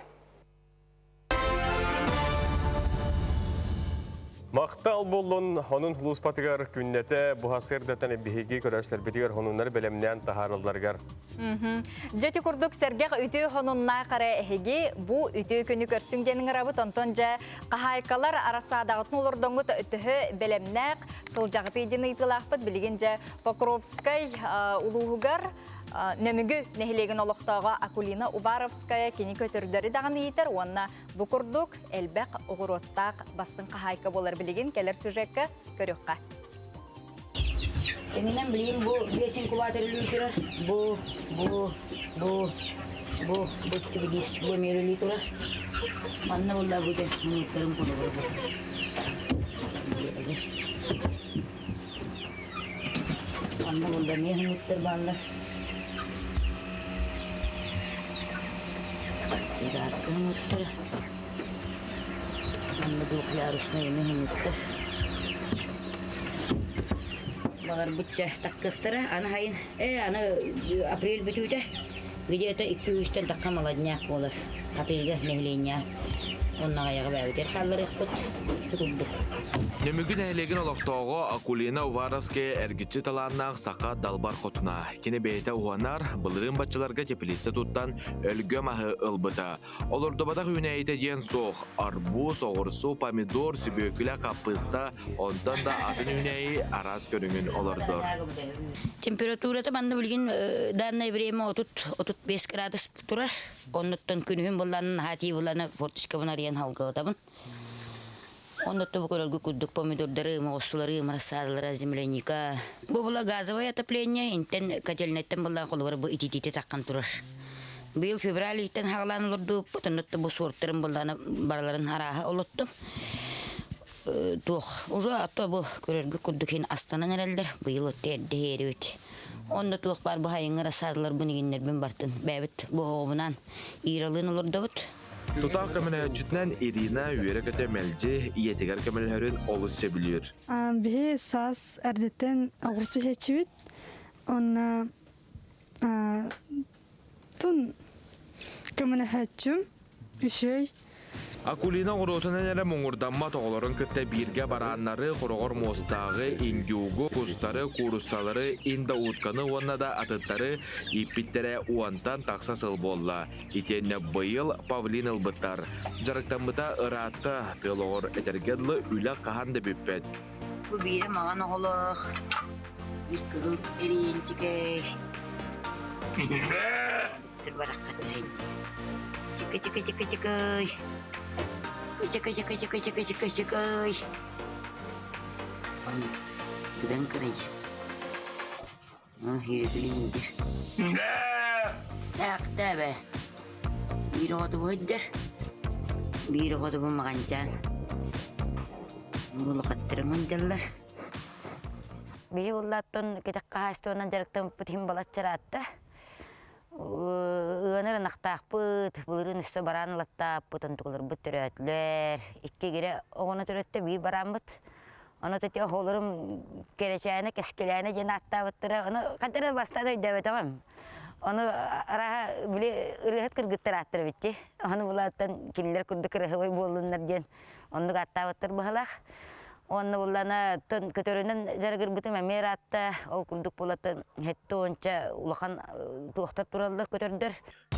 Мақтал болын, оның лұспатығар күннеті бұхасырдатан әбіхеге көрәшілер бітігер ғонунлар бәлемнен тахарылдарғар. Жеті күрдік сәргеқ үті ғонунна қара әхеге бұ үті күні көрсің денің рабыт онтон жа қахайкалар арасадағытын олырдыңғыт үтіхі бәлемнәқ сылжағыты едені итылақпыт білген жа Покровскай улуғығар нөмігі нәхілеген олықтаға Акулина Уваровская кені көтірдері дағын етер, онына бұқырдық әлбәқ ұғыроттақ басын қахайка болар білеген кәлер сюжетке көріққа. Теңінен білген бұл бесін кубатырылы тұрар, бұл тігідес бөмерілі тұрар. Манна болда бұды, мұнықтарым құды болды. Манна болда не мұнықтар бағында. Жарқын мұнықтар. Манна бұлқылы арысына ене мұнықтар. Багар бутча таккыфтара аны хайын аны апрель битүүтэ где-то 200 такка молодняк болар атыга нехления оннага ягы бәбитер халлар иккут тутулдук Немүгүн әйлеген олоқтоғы Акулина Уваровская әргітші таланнақ сақа далбар қотына. Кені бейті уғанар, бұлырын батчыларға теплица туттан өлгі мағы ылбыта. Олырдыбадақ үнәйті ден соқ, арбуз, оғырсу, помидор, сүбөкілі қаппыста, ондан да атын үнәйі араз көріңін олырдыр. Температураты банды білген данной время 35 градус тұрар. Онныттан күнігін бұлланын, хати бұлланы фортишка бұнариян халғығы табын. Оннотто букоролгу куддук помидордары, моссулары, рассадалары, земляника. Бу була газовое отопление, интен котельнеттен була колбар бу ититите таккан турар. Быйыл февраль иттен хаглан олорду, потоннотто бу сорттарын булданы бараларын хараха олоттум. Тух, уже атто бу көрөргү куддукин астанан эрелдер, быйыл терде херебит. Онда тух бар бу хайыңы рассадалар бунигиннербен бартын. Бәбит бу обунан иралын олордобут. Тутақ көміләчітнен Ирина үйерекеті мәлде иетігер көмілерін олыс себілер. Бе сас әрдеттен ағырсы шәчібіт. Онна тұн көміләчім үшөй. Акулина ғыротынан әрі мұңырданма тоғыларын күтті бірге бараннары құрығыр мостағы, индюгу, кустары, курусалары, инда утканы онна да атыттары иппиттері уантан тақса сыл болла. Итенне бұйыл павлин ылбыттар. Жарықтан бұта ұратты тылығыр әтергедлі үлі қағанды бүппет. Бұл бейрі маған оғылық. Bir kızıl eriyin çıkay. Dur barak katırın. Çıkay. Çıkay. Gıdan kırıcı. Yürüdülündür. Akta be. Bir oğdu bu hıddır. Bir oğdu bu mağancan. Bunu kattırımın derler. Bir yıllardan gidik kahastondan jarıktan putim balatçarattı. Öneri naqtaqpıt, bulurun üstü baran lattapıt, ontukulur bu türetler. İki gire oğunu türette bir baran bıt. Onu tetiyor oğlurum kereçayına, keskeleyine cenatta bıttıra. Onu kadar bastı da ödevi tamam. Onu araha bile ırıhat kırgıttır attır bitti. Onu bulattan killer kurduk ırıhı bolunlar jen. Onu gatta bıttır buhalak. Onu bulana tön kötörünün jargır bıtı memer attı. Ol kurduk bulatan hette onca ulakan tuğaktar turallar kötöründür.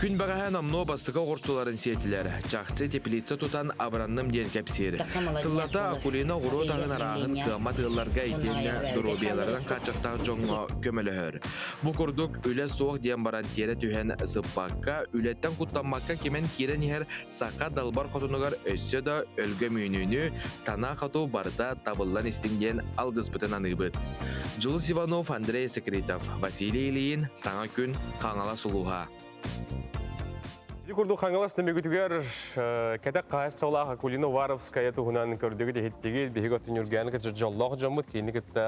Күн бағаға намно бастыға ғорсуларын сетілер. Чақчы теплица тұтан абранным ден кәпсері. Сыллата Акулина ғұру тағын арағын қымат ғылларға етеніне дұробиялардан қачықтақ жоңға көмілігір. Бұл күрдік үлі соқ ден баран тері түйен сыппаққа, үлеттен құттанмаққа кемен керен ер сақа далбар қотынығар өссе да өлгі мүйнүйні сана қату барда табылдан істіңден алғызбытын анығбыт. Жылыс Иванов, Андрей Секретов, Василий Ильин, Саңа күн, Қаңала сұлуға. Күрді қаңылас немегітігер кәтәк қайыз таулаға Акулина Варовская тұғынан көрдігі дегеттегі бейгі өттін үргәні кәтті жоллағы жомыд кейіні кәтті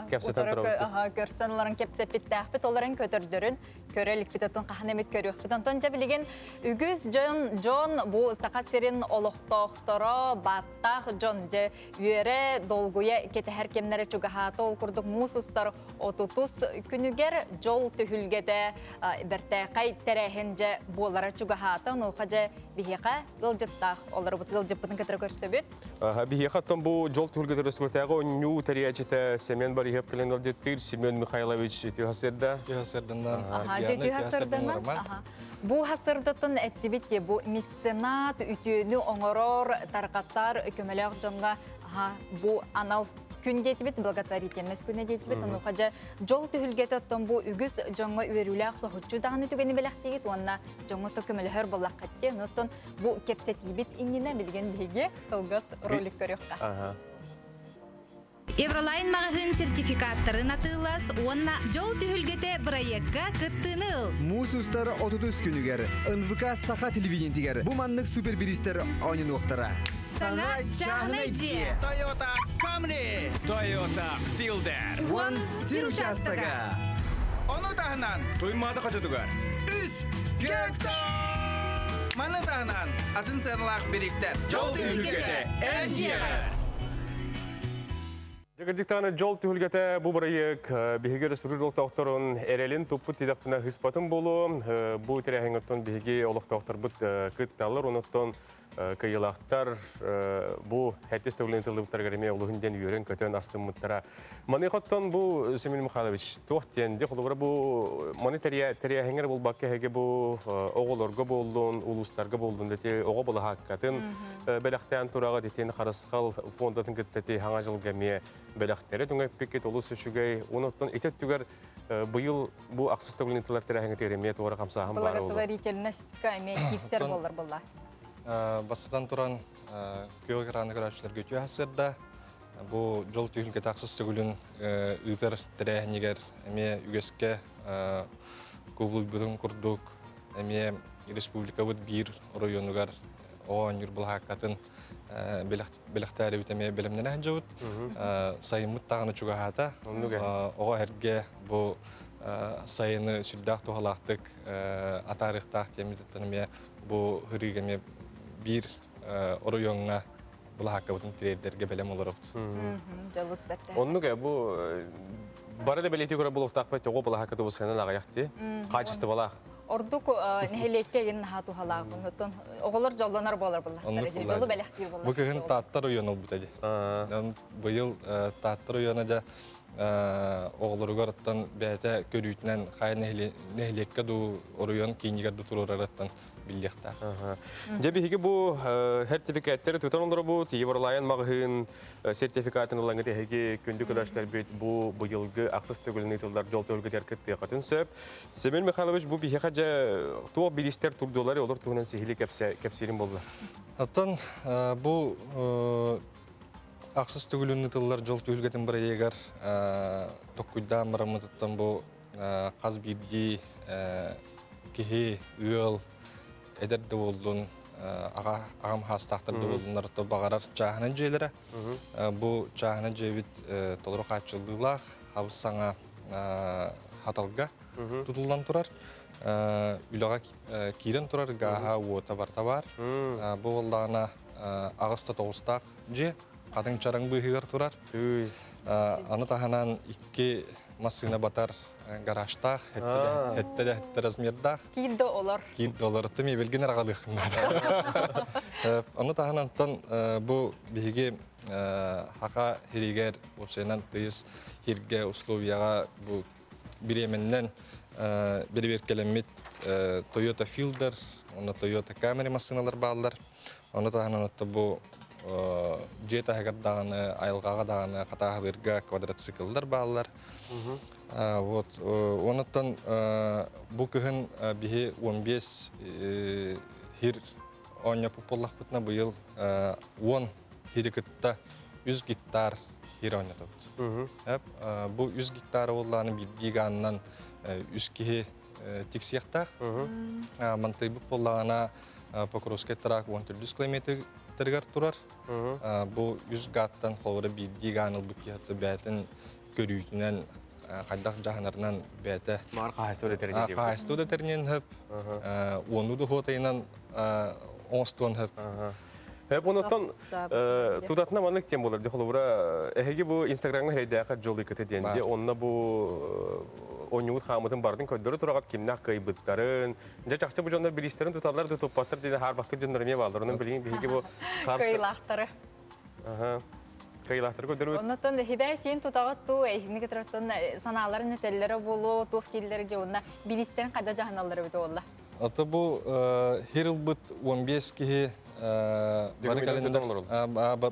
кәпсетен тұрауды. Көрсен оларын кәпсет бітті әқпет оларын көтердірін көрелік бітетін қахан әмет көрі өқпет. Антон жа білеген үгіз жон бұл сақа серін олықтақтыры баттақ жон же үйері долгуя кәті әркемнері чүгіхаты ол күрдік мұсыстар отутус күнігер жол түхілгеді бірті қай тәрәхен же болары чүгіхаты нұқажы бейеқа ғылжыттақ олары бұт ғылжыппытын кәтірі көрсөбет. Бейеқа тон бұл жол түхілгеді рөсбетәғы өңню тәрияжеті Семен Барихев кілен ғылжыттыр, Семен Михайлович түйхасырда. Бу хасырдытын әттібетте бу меценат үтіні оңырор тарқаттар көмелек жоңға бу анал күн детібет, благотворительность күні детібет, оны қажа жол түхілгеті оттан бу үгіз жоңға үйеруләқ соғытчу дағыны түгені беләқтегет, онына жоңға төкөмелер болақ қатте, оттан бу кепсетейбет иніне білген бейге қылғыз ролик көріққа. Евролайн мағын сертификаттарын атылас, онна жол түхілгеті проектқа күттіныл. Мусустар 30 күнігер, НВК Саха телевидентігер, бұманлық суперберистер ойын оқтара. Саңа чағынайджи! Toyota Camry, Toyota Fielder, One тир участага. Оны тағынан тұймады қачыдығар. Үс көкті! Маны тағынан атын сәрлақ берістер. Жол түхілгеті ән егер. Жігірдіктағаны жол түхілгеті бұл бұрайық бейге республикалық тоқтырын әрелін тұппыт едіқтіна ғыспатын болу. Бұл тірәхеңіттен бейге олықтақтар бұт күтталыр, оныттан кайылақтар бұл әттес төгілін тылдыбыттар кәреме олығынден үйерін көтен астын мұттара. Маны қоттан бұл Семен Михайлович тоқтенде қолығыры бұл маны тірәхеңер бұл баққа әге бұл оғылырға болдың, ұлыстарға болдың дәте оғы бұл хаққатын бәліқтен тұраға детені қарысқал фондатын күттәте хаңа жыл кәме бәліқтері түңіп пекет олыс үшігей. Оныттан етет түгер бұйыл бұл ақсыз төгілін тылар тірәхеңі тереме туғыры қамсағын бары олы. Бастан тұран көй қыраны көрәшілер көтіу әсірді. Бұл жол түйілге тақсыз түгілін үйтір тірәхінегер әме үгеске көбіл бүтін күрдік. Әме республика бұд бір районығар оған үрбіл хаққатын біліқтәрі бітеме білімден ән жауыд. Сайымыт тағыны чуға хата. Оға әрге бұл сайыны сүрдақ туғалақтық атарықтақ темедеттініме бұл хүрігеме bir oruyonga bula hakka butun tirederge belem olaroqt. Jalus bette. Onu ki bu barada belirti göre buluq taqbet o bula hakka bu sene lağayaqti. Qaçtı balaq. Orduk nehelekte yen hatu halaqın. Oton oğullar jollanar bolar bular. Jolu belekti bolar. Bu kegin tattar oyon ol butadi. Bu yıl tattar oyona da oğulları garattan bete körütünen xay nehelekka du oruyon kiyiniga du tururarattan billikta. Cebi hiki bu sertifikatları tutan olur bu Евролайн mağın sertifikatını alınca hiki kündük arkadaşlar bu yılgı aksız tөгülünü tıllar jol tölgüler kıttı katın söp. Semel Mihайлович bu bir hikaca tuğ bilister turduları olur tuğunan sihili kepsirin bollar. Hatta bu aksız tөгülünü tıllar jol tölgüten bir yeger tokkuydan maramıttan bu qaz birgi kihi üyel ederde oldun ağam hastaqtırda oldunlar to bağarar çahının jeylere. Bu çahının jevit tolruq açıldılaq havuz sana hatalga tutulan turar. Ülağa kiren turar gaha wota var. Bu ollana ağısta toğustaq je qadın çarang bıhıgar turar. Anı tahanan iki masina batar garajtaq hette razmerdaq. $2 temi belgener ağalıqında. Anı tahanantan bu bihige haqa heriger opsenan tıyız hirge usloviyaga bu biremenden бери келемит Toyota Fielder, оны Toyota Camry машиналар баллар. Оны таханан бу жета хагардаганы, айылгага даганы катагырга квадроциклдар баллар. Вот онотон бу кыгын бихи 15 хир оня популлах бутна быйыл 10 хирикытта 100 гектар хир оня табыт. Бу 100 гектар олланы бидиганнан 100 кихи тиксияктак. Мантай бу поллагана Покровский трак 100 километр турар. Бу 100 гаттан холора бидиганыл бутияты бәтин көрүүтүнөн кайдак жаһанарынан бәте Мар кайсты тернен. Кайсты тернен хөп. Ону да хотайнан оңстон хөп. Онотон тудатна манлык тем болар. Дехолура эһеги бу Инстаграмга хейдәкә жолы көтә дигәндә, онна бу онют хамытын бардын көддөрө турагат кимнәк кайбыттарын. Инде чакчы бу жондар биристерин туталар да топпаттыр диде һәр вакыт жондар ме балдыр. Онын билген биһиге бу Кайлахтары. Кайлахтары көддөрө. Оннотон хибә син тутагат ту эһине кетрәттен саналарын нәтәлләре булу, туфтилләре җонна биристерин кайда җаһаналлары бит олла. Аты бу хирилбыт 15 кихи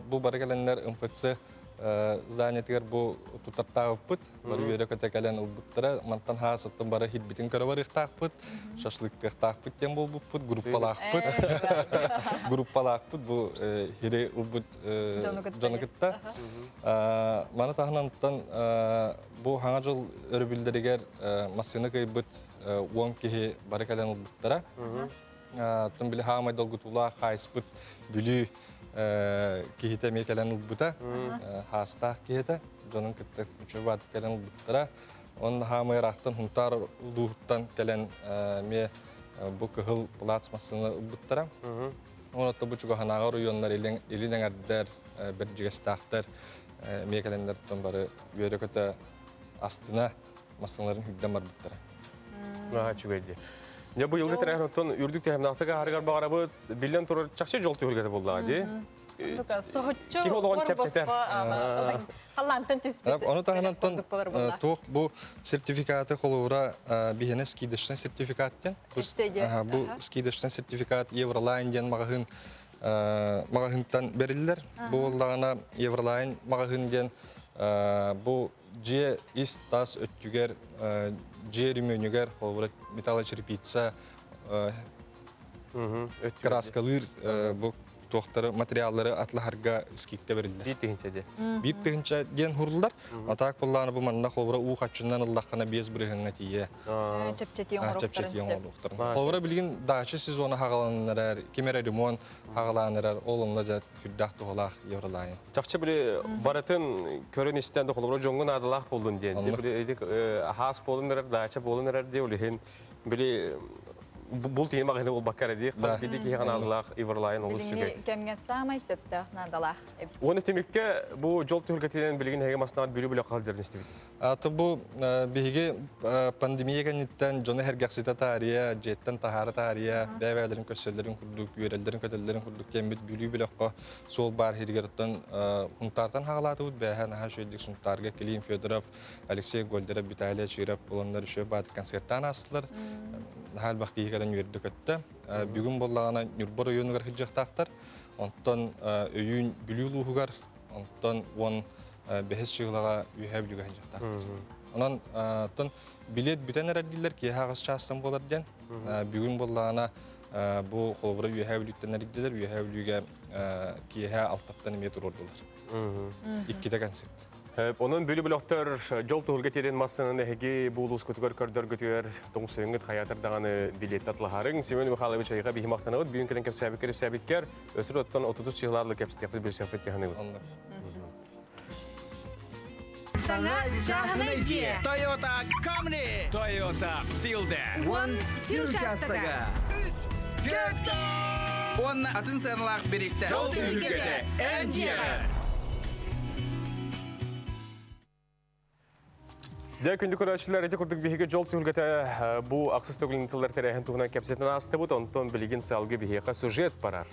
бу баракаленнер МФЦ зданиятыгар бу тутаттагыппыт, бар үйрө көтекелен ылбыттыра, мантан хаасыттын бары хитбитин көрөбарыктакпыт, шашлыктактакпыт тем болбуппыт, группалакпыт, бу хири ылбыт жонукытта. Мана таханантан бу хаңа жыл өрүбүлдеригер массыны кыйбыт 10 кихи баракален ылбыттыра. Тон биле хамай долгутула хайспыт бүлү кихите мекелен ылбыта, хаста кихите, жонун кытты үчөбат келен ылбыттыра. Он хамай рахтан хунтар улуттан келен ме бу кыгыл плац массыны ылбыттыра. Онотто бу чугаханага районнар илинен ардер бир жигестактар мекелендер тон бары үйрө көтө астына массыларын хүдден барбыттыра. Чүгәйди. Не бу елгы тарихтан үрдүк тәһмнактыга харгар багарабы билен турар чакчы жол төгөлгәте булды ди. Сохотчу. Ки болгон чепчетер. Халлантан тиспит. Оны таханантан тух бу сертификаты холура бихене скидештен сертификаттен. Бу скидештен сертификат Евролайн магазин магазинтан берилдер. Бу уллагана Евролайн магазинден бу G is tas öttüger G rimönüger холура металлочерпица краскалыр бу тоқтары материаллары атлахарга скидке берилди. Биттигинче ден хурулдар. Атак булланы бу манна холура у хатчыннан Аллахына без бирегенге тие. Чепчети оңроктарын. Холура билген дачы сезоны хагаланнар, кемере ремонт хагаланнар, олунла да хүрдак тоолах Евролайн. Чакчы биле баратын көрүнүштен де холура жоңгун адалах болдун дегенде биле эдик хас болундар, дачы болундар деп улehen биле бул тема гыны ул баккар ди. Кыз бидики каналлар Евролайн улус жүгөй. Кемге самай сөптө надалах. Оны темекке бу жол төгөлгөтен билген heге маснат бөлү бүлө калдырдын истебит. Аты бу биге пандемияга ниттен жоны хергаксыта тария, жеттен тахара тария, бәвәләрен көсөлләрен курдук, үйрәлдәрен көтөлләрен курдук тембит бүлү бүлөккө сол бар хергерттен хунтартан хагалаты бут бәһән ха шөйдик сунтарга Клим Федоров, Алексей Гольдеров, Виталий Чиров буланнар шөй бат концерттан астылар. Хал бакки гәрән йөрдү көттә. Бүген буллагана Нюрбор районугар хиҗактактар. Онтон өйүн бүлүлүгәр, онтон вон бехес чыгылага үйһәб жүгә хиҗактактар. Онан тон билет бүтән рәддиләр ки хагыс частан булар дигән. Бүген буллагана бу холбыра үйһәб үттән рәддиләр, үйһәб жүгә ки һә алтыктан метр булар. Иккидә концерт. Onun bölü bloktör jol tölgeteden masının hegi bulus kötügör kördör götür toңсөңүт хаятыр даганы билет атлахарың Семен Михайлович айга бихимактанабыт бүгүн кенен кеп сәбиккер өсүр оттон 30 жылдарлык кепстек бир сәфет яһаныбыт. Саңа жагына ие. Toyota Camry, Toyota Fielder, One Сюрчастага, Гектор, Он атын сырлах беристе. Жол төгөлгөтө эн жиегер. Дә күндү көрәчләр әйтә күрдек биһиге жол төгөлгәтә бу аксыз төгөлгән тыллар тәрәһен тугынан кепсетен асты бу онтон билеген салгы биһиге сюжет барар.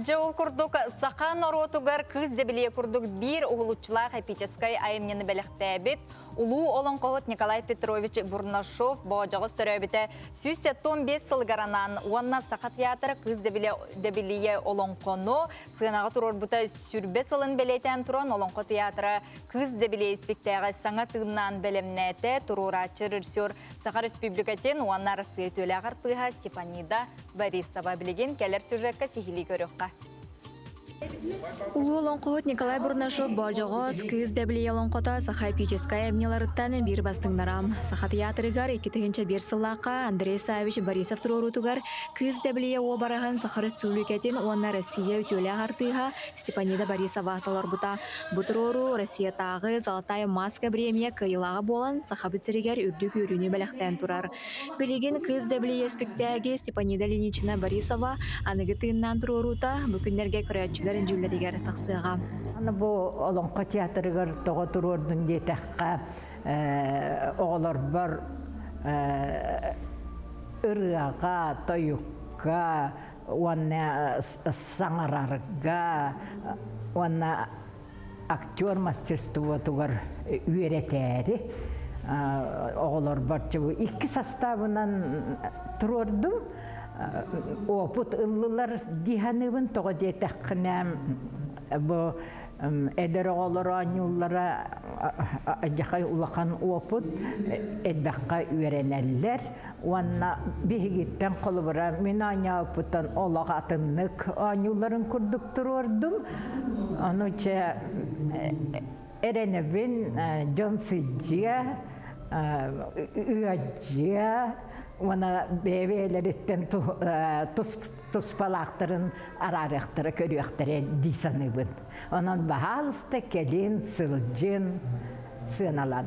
Жол курдук сакан оротугар кыз дебиле курдук бир угулучулар хапическай айымнены белектәбит. Улуу олонқоғыт Николай Петрович Бурнашов боғажағыз төрәбіті 175 сылғаранан уанна сақа театры қыз дебілие олонқону сығынаға тұрор бұта сүрбе сылын белейтен тұрон олонқо театры қыз дебілие спектаға саңа тығынан бәлемнәті тұрурачы режиссер Саха Республикатен уанна Россия төлі ағартыға Степанида Борисова білеген кәлер сюжетка сихили көріққа. Улуу олонқоғыт Николай Бурнашов боғажағыз кыз дәбіле олонқота Саха эпическая әмнеларыттан бір бастыңнарам. Саха театрыгар 2-1 сыллаққа Андрей Савич Борисов тұрорутугар кыз дәбіле обарағын Саха Республикатын онна Россия өтөлі ағартыға Степанида Борисова толар бұта. Бұтырору Россия тағы Золотая маска премия кайылаға болан Саха бүтсерігер үрдік үріні бәліқтен тұрар. Білеген кыз дәбіле спектаги Степанида Леничина Борисова анығы тыыннан тұрорута бүкіндерге көрәтшілерін жүлдерігер тақсыға. Аны бұл олонқо театрығыр тоғы тұрордың детаққа оғылар бар ұрыға, тойыққа, оны саңарарға, оны актер мастерство тұғыр үйретері. Оғылар бар жауы. 2 составынан тұрордым. Опыт ыллылар диханыбын тоғы детаққынам бұл әдір оғылар анюллара жақай улақан опыт әдбаққа үйренәлілер. Онна бігіттен қолы бұра мен аня опыттан олаға атынлық анюлларын күрдік тұрордым. Оны че әренебін Джонсыджия, Үйаджия, Ona bebeleritten tuspalaqtırın araraqtırı körüqtırı disanıbın. Onun bahalısta kelin, sılcın, sığınalan.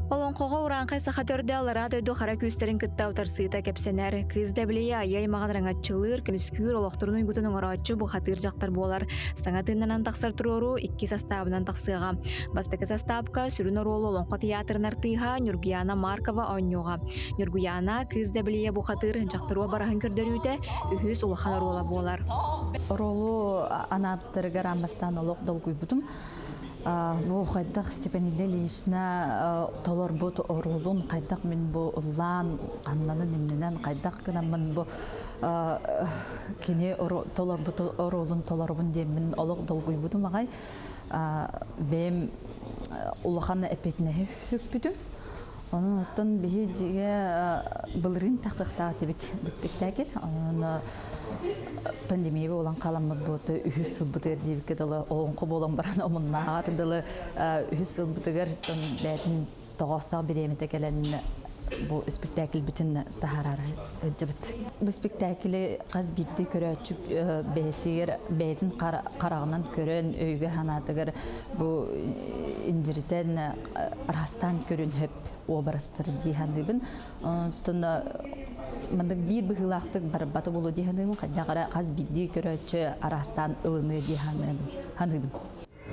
Олонқоға ұранқай сақа төрді алыра дөйді қара көстерін күтті аутарсыйта кәпсенер. Кыз дәбілейе аяй мағадырың атчылыр, күміскүр олықтырын ұйгутының ұратчы бұл қатыр жақтар болар. Саңа тыңнанан тақсар тұрору 2 составынан тақсыға. Бастықы составка сүрін оролы олонқо театрын артыға Нюргияна Маркова ойнуға. Нюргияна кыз дәбілейе бұл қатыр жақтыруа барахын көрдірүйті үхіз ұлыған орола болар. Оролу анаптырыға рамбастан олық долгуй бұдым. Бұл қайдақ Степанида Ильична толар бұд оролун қайдақ мен бұл ұлан қамнаны немненен қайдақ кіна мен бұл кене толар бұд оролун толар бұн демін олық долгуй бұдым ағай бәйім ұлықаны әпетіне өкпідім. Onun otun bir bılırın takıqtağı tebit bu spektakl. Onun pandemiya olan kalamı bu ühüs sılbıdır deyip kedalı oğunqı bolan baran omunnağa kedalı ühüs sılbıdır bәдін тоғыстағы беремете келен bu spektakl bütün taharar cıbıt. Bu spektakli qaz birdi köröçük bәдін qarağından körön öygür hanatıgır bu indirten rastan körün hep obrazdır diýändibin. Tunda mandık bir bıhılaqtık barbatı bolu diýändibin. Qadaqara qaz birdi köröçü arastan ılıны diýändibin.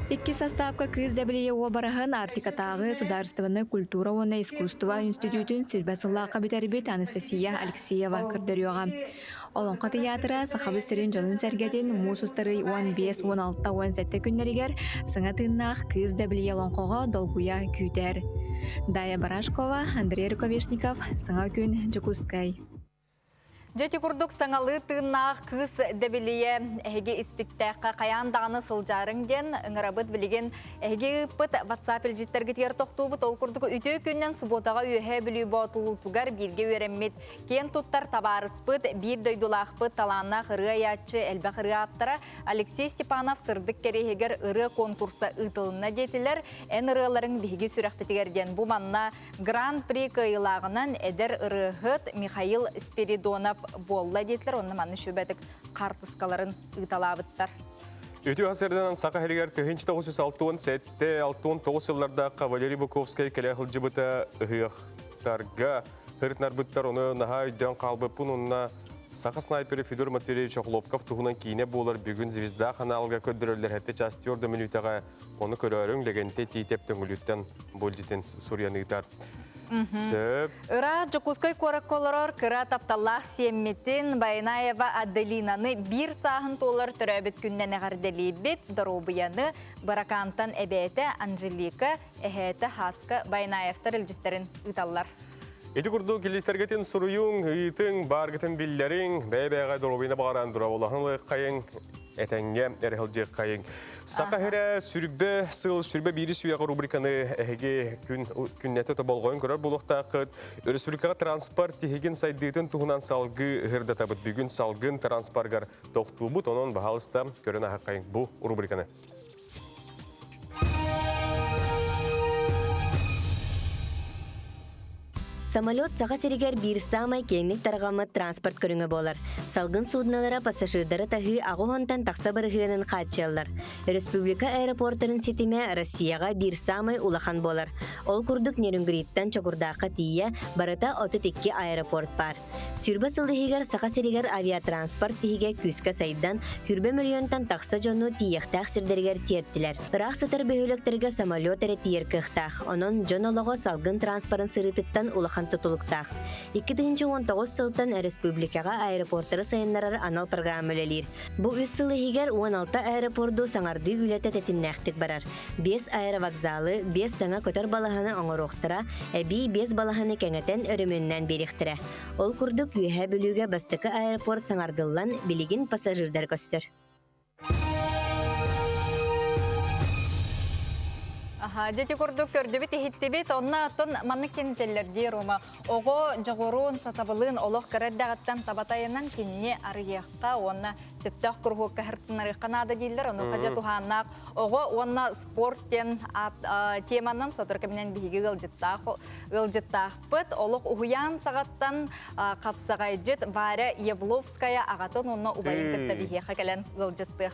2 составка кыз дәбілее обарағын Артикатағы Сударственный культура оны искусство институтын сүрбәсыллаққа бітәрбет Анастасия Алексеева көрдіріоға. Олонқы театры сақабыстерін жолын сәргетін мұсыстары 15-16-17 күннерігер сыңа тыннақ кыз дәбілее олонқоға долгуя күйтер. Дая Барашкова, Андрей Руковешников, сыңа күн Джекускай. Жети курдук саңалы тыыннақ кыз дәбілие әйге испектәққа қаяндағыны сылжарың ден ұңырабыт білеген әйге ұппыт WhatsApp елжеттерге тер тоқтуыбыт ол курдук үті күннен сұботаға үйе білі бұтылу тугар бірге өреммет. Кен тұттар табарыспыт, бір дөйдулақпыт таланна қыры аятчы әлбә қыры аттыра Алексей Степанов сырдық керегер ұры конкурса ұтылына детілер ән ұрыларын бігі сүрәқтетігерден бұл манна Гран-при қайылағынан әдір ұрығыт Михаил Спиридонов болла детлер, онны маны шөбәтік қартысқаларын ұйталабыттар. Өті ғасырдан сақа әрігер 1967-69 жылларда Валерий Буковскай кәлі қылжыбыта ұйықтарға ғыртнарбыттар оны наға үйден қалбыппын, онына сақа снайпері Федор Матвеевич Хлопков туғынан кейіне болар бүгін звезда қаналға көддірілер әтті частиорды минутаға оны көрерің легенте тейтептің үліттен бол жетін Сурияны ұйтар. Сөп. Ыра Жокускай коракколорор кыра тапталлах семмитин Байнаева Аделинаны бир сахын толар төрөбіт күннен әғарделейбет дорубияны баракантан әбәйті Анжелика әхәті хаска Байнаевтар үлжіттерін ұталар. Эти курду келестерген суруюң, ыйтың, баргытын биллерин, бәй-бәйға дорубияны бағаран дура олағын қайын. Этенге эрхелжек кайын. Сака хере сүрбе сыл сүрбе бири сүйәгә рубриканы эге күннәте табылган көрөр булыкта кыт. Республикага транспорт тиген сайдытын тугунан салгы хердә табыт бүгүн салгын транспортгар токтубут онон баһалыста көрөнә хаккайын бу рубриканы. Самолет саға серегер бір самай кеңнік тарғамы транспорт көріңі болар. Салгын судналара пассажирдары тағы ағуғантан тақса барығының қатчалар. Республика аэропортарын сетіме Россияға бір самай улахан болар. Ол күрдік Нерюнгриттан чокурдаққа тия барыта 32 аэропорт бар. Сүрбі сылдығығар саға серегер авиатранспорт тиге күскі сайдан хүрбе миллионтан тақса жону тияқтақ сірдергер тиеттілер. Бірақ сатыр бөхілектерге самолет әрі тиер кықтақ. Онын жонолығы салгын транспорын сырытыттан улахан tutuluktaq. 2019 сылтан республикаға аэропорттары сайынларар анал программөлелер. Бу үс сылы хигер 16 аэропорду саңарды үлеті тетімнәқтік барар. 5 аэровокзалы, 5 саңа көтөр балаханы оңыруқтыра, 5 балаханы кәңетен өріміннен беріктірі. Ол күрдік үйе бөліге бастықы аэропорт саңардылан білігін пассажирдар көссір. Дети курдук көрдүбүт ихиттибит, онна аттон маннык кенителерди рома. Ого жагорун сатабылын олох кырардагаттан табатайынан кинне арыяққа, онна сөптақ кургук кахыртынары канада дейдер, оны қажа туханнақ. Ого онна спорттен теманан сотыркамнен биги ылжыттақпыт, олох ухуян сағаттан қапсағай жет, Варя Евловская ағатын онна убайын кірті бигеқа кәлен ылжыттық.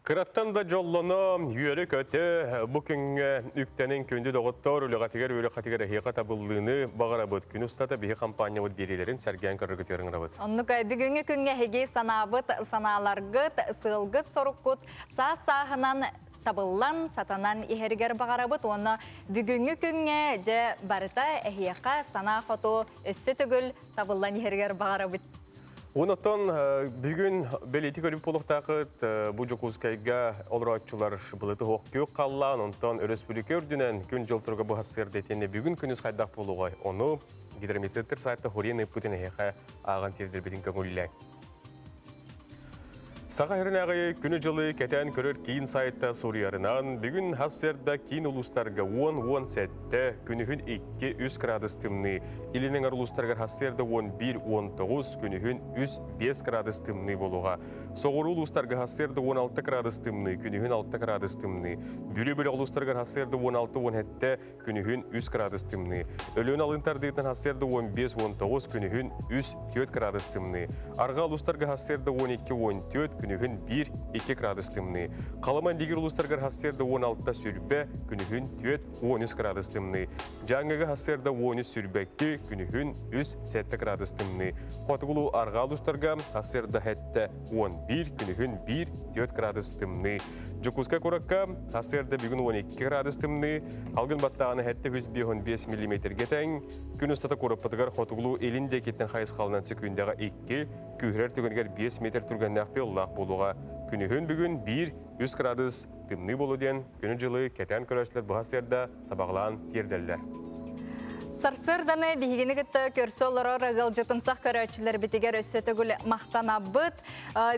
Кыраттан да жоллоно үйері көті бүкінгі үктенің көнді доғыттар өлі қатигер әхиға табылдığını бағара бұд. Күн ұстата бігі компания бұд берелерін сәрген көрі көтерін ғырабыд. Оннық бүгінгі күнге әге санабыд, саналарғыд, сылғыд сорыққыд, сағынан табыллан, сатанан ихергер бағара бұд. Оны бүгінгі күнге жа барыта әхиға сана қоту өссі түгіл табыллан ихергер бағара бұд. Онаттан бүгін белеті көріп болықтақыт бұл Жокускайға олыратчылар бұлыты хоқ-көк қаллан, онтан республика үрдінен күн жолтырға бұғасыр детені бүгін күніс қайдақ болуға. Оны гидрометреттер сайты хорен өппітін әйеқа аған тердер бетін көңілі. Саға хернағы күні жылы кәтен көрір кейін сайты Сурьярынан бүгін хассерда кейін ұлыстарға 10-10 сәтті күнігін 2-3 градус тымны. Илінің ұлыстарға хассерда 11-19 күнігін 3-5 градус тымны болуға. Соғыр ұлыстарға хассерда 16 градус тымны, күнігін 6 градус тымны. Бүрі-бүрі ұлыстарға хассерда 16-17 күнігін 3 градус тымны. Өлін алынтардығын хассерда 15-19 күнігін 3-4 градус тымны. Арға ұлыстарға хассерда 12-14 күнігін 1-2 градус тымны. Қаламан дегер ұлыстарғар хассерді 16-та сүрбе, күнігін 4-13 градус тымны. Жаңғығы хассерді 13 сүрбекті, күнігін 3-7 градус тымны. Қотығылу арға ұлыстарға хассерді хәтті 11, күнігін 1-4 градус тымны. Жокуска коракка хассерді бүгін 12 градус тымны. Қалғын баттағаны хәтті 105 мм кетен. Күн ұстата кораппатығар қотығылу елінде кеттен қайыз қалынан секундяға 2, күйірер түгінгер 5 метр түргеннәқті ұллақ болуға. Күнігін бүгін 1-3 градус тымны болу ден, күні жылы кәтен көрәшілер бұғасерді сабағылан терделдер. Сарсырданы бігіні күтті көрсі олары ғыл жытымсақ көрәтшілер бітігер өссеті күл мақтана бұд.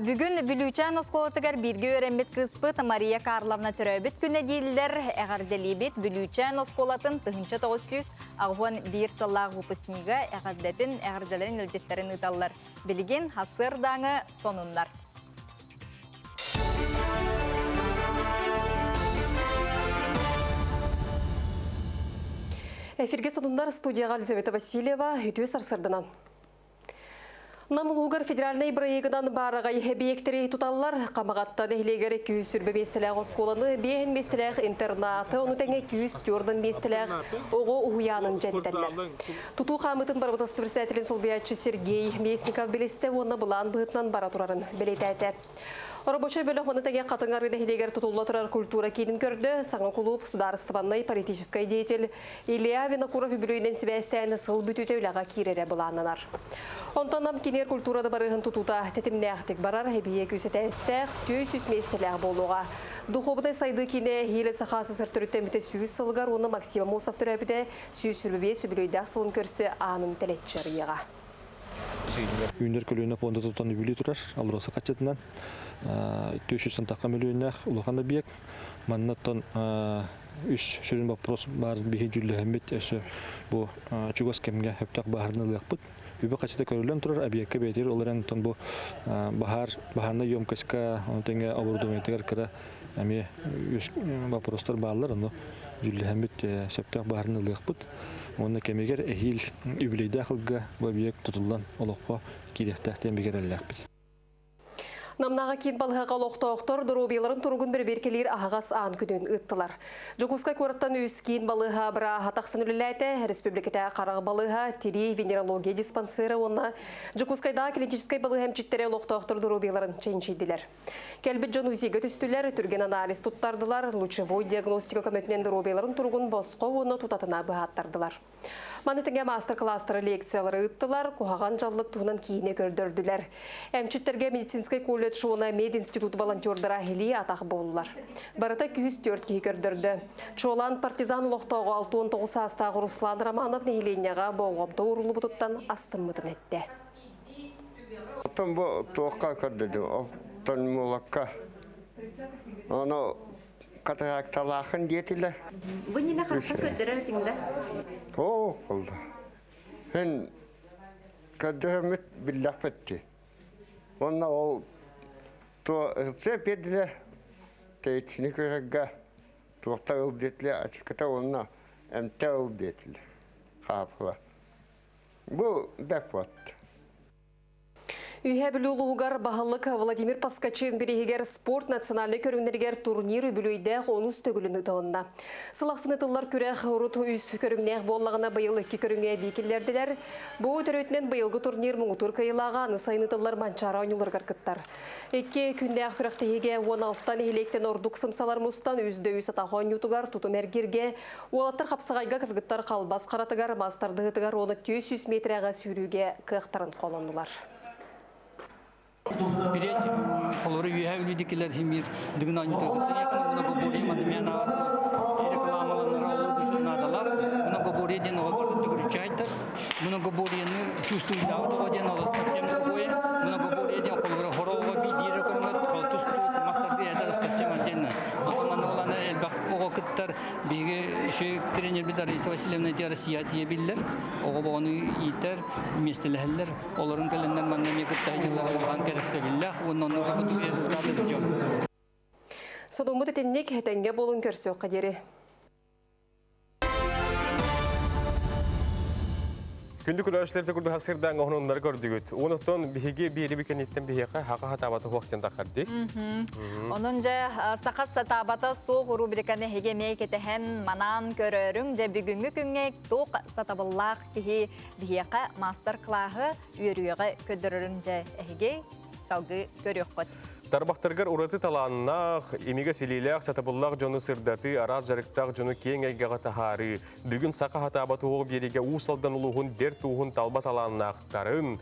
Бүгін бүлүүчән осқолыртығар бірге өренбет қыспыт Мария Карловна түрәбіт күні дейілдер әғарделі бет бүлүүчән осқолатын 1900 ағуан бір сыллағы ғупысныға әғардетін әғарделерін үлжеттерін ұталылар. Білген хасырдаңы сонындар. Эфирге сонундар студияға Елизавета Васильева, үтіе сарсырдынан. Намылугар федеральный проектынан барагай объекттери туталлар, камагаттан эхлегер 200 сүрбе местеләг осколаны, бейін местеләг интернаты, оны тәңе 200 тёрдан местеләг оғы уянын жәттәлі. Туту қамытын барбытасы председателін солбиятчы Сергей Местников белесте, оны бұлан бұғытынан бара турарын белетәді. Рабочий бөлік оны тәңе қатыңарыны эхлегер тутулла турар культура кейнін көрді, саңа клуб, сударыстыванный политический деятель Илья Винокуров үбілуінен себәстәйіні сыл бүтүтеуліға кирере бұланынар. Онтанам кинер культурада барыгын тутута тетимнәхтик барар хебие күсетәстәк 200 местеләг болуга. Духовный сайды кине хиле сахасы сыртырыттемите сүйіз сылгар оны Максима Мусов төрәбіде сүйіз сүрбебе сүбілөйдәк сылын көрсі анын тәлетчеріға. Үйіндер көлігіне фонда тұтан үбілі тұрар, алырасы қачетінен 200 таққа миллионнақ ұлықанда бек. Маннаттан үш шүрін вопрос бар бейі жүлі әмбет әші бұл чугас кемге өптақ бағарны лықпыт. Үбі қачеті көрілен тұрар, әбиекке бәйтер оларан тұн бұл бағарны емкаска тәңе абырдуметігер кірі әме үш вопростар бағалар, оны жүлі әмбет сөптақ бағарны лықпыт. Оны кемегер әйіл үбілейді ақылға бұл әбиек тұтылдан олыққа керектәқтен бігер әліқпіз. Намнаға кейін балыға лоқтауқтар дұрубеларын тұрғын бір беркелер ағағас аң күнін ұттылар. Жокускай көріттен өз кейін балыға бұра атақсын үліләйті, республиката қарағы балыға тери венерология диспансері оны Жокускайда клиническай балыға әмчеттері лоқтауқтар дұрубеларын чәйіншейділер. Кәлбіт жон үзегі түстілер, түрген анализ тұттардылар, лучевой диагностика көметінен дұрубеларын тұрғын босқо оны тұтатына бұғаттардылар. Манытыңа мастер-кластары лекциялары ұттылар, қоғаған жаллық туынан кейіне көрдірділер. Әмчеттерге медицинскай колледж оны мединститут волонтердара хели атақ болылар. Барыта 204 кей көрдірді. Чолан партизан ұлықтауғы 6-19 астағы Руслан Романов нехеленияға болғымды ұрылы бұтыттан астыммытын әтті. Оттан бұл туаққа көрдіді, оттан молаққа. Оны қатағақталақын детілі. Бұл нені қаққа көрдірі әтіңді? О, oldu. Ben kadehmet billah etti. Ona o to sepedile teyitini kırıga tuğta öldetli açıkta ona emte öldetli kapıla. Bu bekvat. Үйе білуғығар бағылық Владимир Паскачин берегер спорт национальный көріңдергер турниры білуйдәқ оныз төгіліні дылында. Сылақсыны тыллар көрәқ ұрыт үйс көріңнәқ боллағына байыл 2 көріңе бейкелерділер. Бұл түрөтінен байылғы турнир мұңытыр кайылаға нысайны тыллар манчара ойнулар қарқыттар. 2 күнде ақырақтығыге 16-тан електен ордық сымсалар мұстан үзді-үз атаға ойнутығар тұтым әргерге, олаттар қапсығайға кіргіттар қалбас қаратығар, мастардығытығар оны 200 метрәға сүйрүүге қықтарын қолындылар. Берет олары үйәвілдікілер химир дүгін айнытығыттың яқына мұна көбория мандымена рекламаланыр алуды жұрнадалар. Мұна көбория ден оға барды дүгірічі айтыр. Мұна көборияны чувствуйдауы доға ден оға совсем другое. Мұна көбория ден қолыбыры хоролға бейдері көрінет, қол тұсту мастарды әді совсем отдельно. Атаманы оланы әлбақ оға күттар бейге тренер бит Раиса Васильевна де Россия тие биллер. Оға бағаны ийтер, местеләхілер. Оларын кәліндер маннаме күттайдылар олған керексе биллер. Оннан ұзы күттік результаты жүйем. Содомы тәтеннек әтәнге болын көрсі қадері. Күнді күләшілерді күрді хасырдан ғонынлары көрдігіт. Оныттан бігі бері бікенеттен бігі хақа хатабаты хуақтен тақарды. Onun сақас сатабата соқ рубриканы хегемей кетehen манан көрөрүң же бүгүнгү күнгө тоқ сатабыллақ кихи бияқа мастер-классы үйрüyөгө көдөрөрүң же эге салгы көрөккөт. Тарбақтаргар ураты таланнақ, емеге селиләқ, сатабыллақ жоны сырдаты, араз жарықтақ жоны кең әйгеға тахары. Бүгін сақа хатабаты оғы береге ұсалдан ұлығын бер туғын талба таланнақтарын.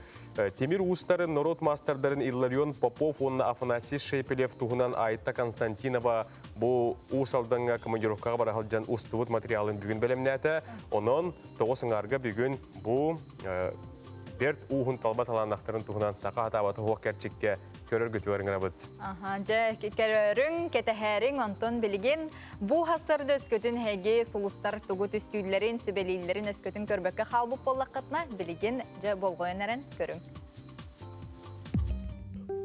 Темир ұстарын, народ мастардарын Илларион Попов, онна Афанасий Шепелев туғынан Айта Константинова бұл ұсалданға командировкаға барахалжан ұстывыт материалын бүгін бәлемнәті. Онын тоғысыңарға бүгін бұл берт уғын талба таланнақтарын туғынан сақа хатабаты оғы кәрчекке көрөр көтүөрүңөр абыт. Же көрөрүң, кетехерин онтон билигин бу хасырды өскөтүн хеги сулустар тугу түстүүлөрүн, сүбелилерин өскөтүн көрбөккө халбуп боллаккатна билигин же болгойнерен көрүң.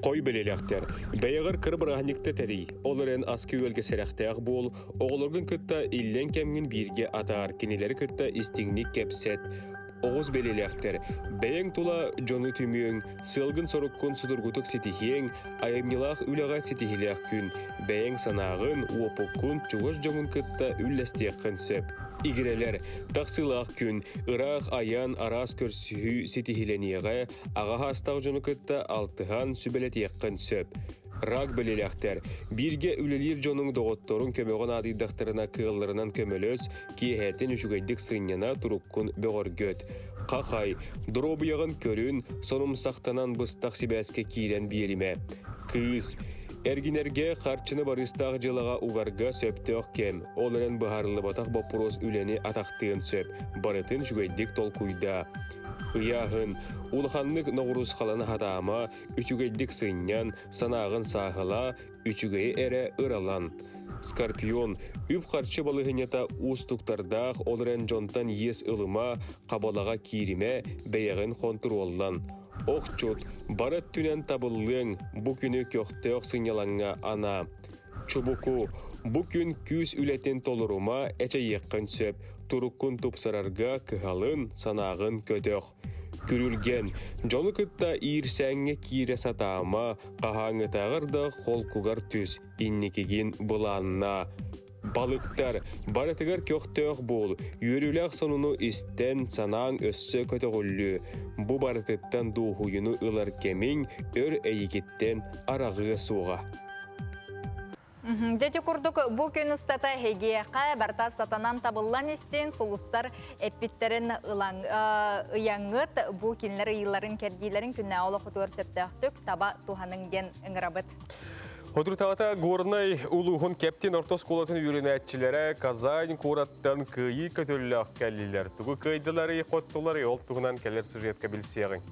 Кой белелектер. Бәйгыр кырбырахникте тери. Оларын аски өлге серехтег бол, оголоргун көттө иллен кемгин бирге атар, кинелери көттө истиңник кепсет. оғыз белелектер. Бәйін тула жоны түмең, сылғын сорыққын судыргутық сетихең, айымнилақ үліға сетихилек күн. Бәйін санағын, уопыққын, чуғыз жоңын кытта үлләстеққын сөп. Игірелер, тақсылақ күн, ұрақ аян арас көрсіхі сетихиленеға, аға астақ жоны кытта алтыған сүбелетеққын сөп. Рак белелектер. Бирге үлелер жоның доғытторын көмеғін адыдақтарына кығыларынан көмелөс, кейхәтін үшігайдық сыннана тұрыққын бөғыргөт. Қақай, дробияғын көрін, соным сақтанан бұстақ себәске кейрен беріме. Кыз. Әргінерге қарчыны барыстақ жылаға уғарға сөптіғ кем. Оларын бұхарлы батақ бапырос үлені атақтығын сөп. Барытын жүгайдық толкуйда. Ыяғын, улханлык ногурус қаланы хадама, үчүгейдік сыннян, санағын сағыла, үчүгей әрі ыралан. Скорпион, үп қарчы балығынета устуктардақ олырен жонтан ес ылыма, қабалаға кириме, бәйіғін контроллан. Оқчут, барат түнен табылың, бұ күні көқтеуқ сынялаңа ана. Чубуку, бұ күн күз үлетін толырума, әче еққын сөп, туруккун тупсарарга кыгалын, санағын көтөк. Күрілген, жоны кытта иірсәңе кире сатаама, қағаңытағырда қолкугар түз, инникеген бұланна. Балыктар, баратыгар көқтөк бол, үйріләқ сонуну істен санаң өссі көтөғылі. Бұ баратыттан дұғуыны ылар кемін, өр әйекеттен арағы суға. Дети курдук бу күн устата хегияқа барта сатанан табыллан истен солустар эппиттерин ыяңыт бу кинлер ыйларын кердилерин күнне олы құтуыр сөптөқтік таба туханың ген ыңырабыт. Hodurtavata горнай улуғын кептен ортос колатын үйренәтчілері Казань кураттан күйі көтілілі кәлілер. Туғы көйділері, қоттылары олтығынан кәлер сюжетка білсеғын.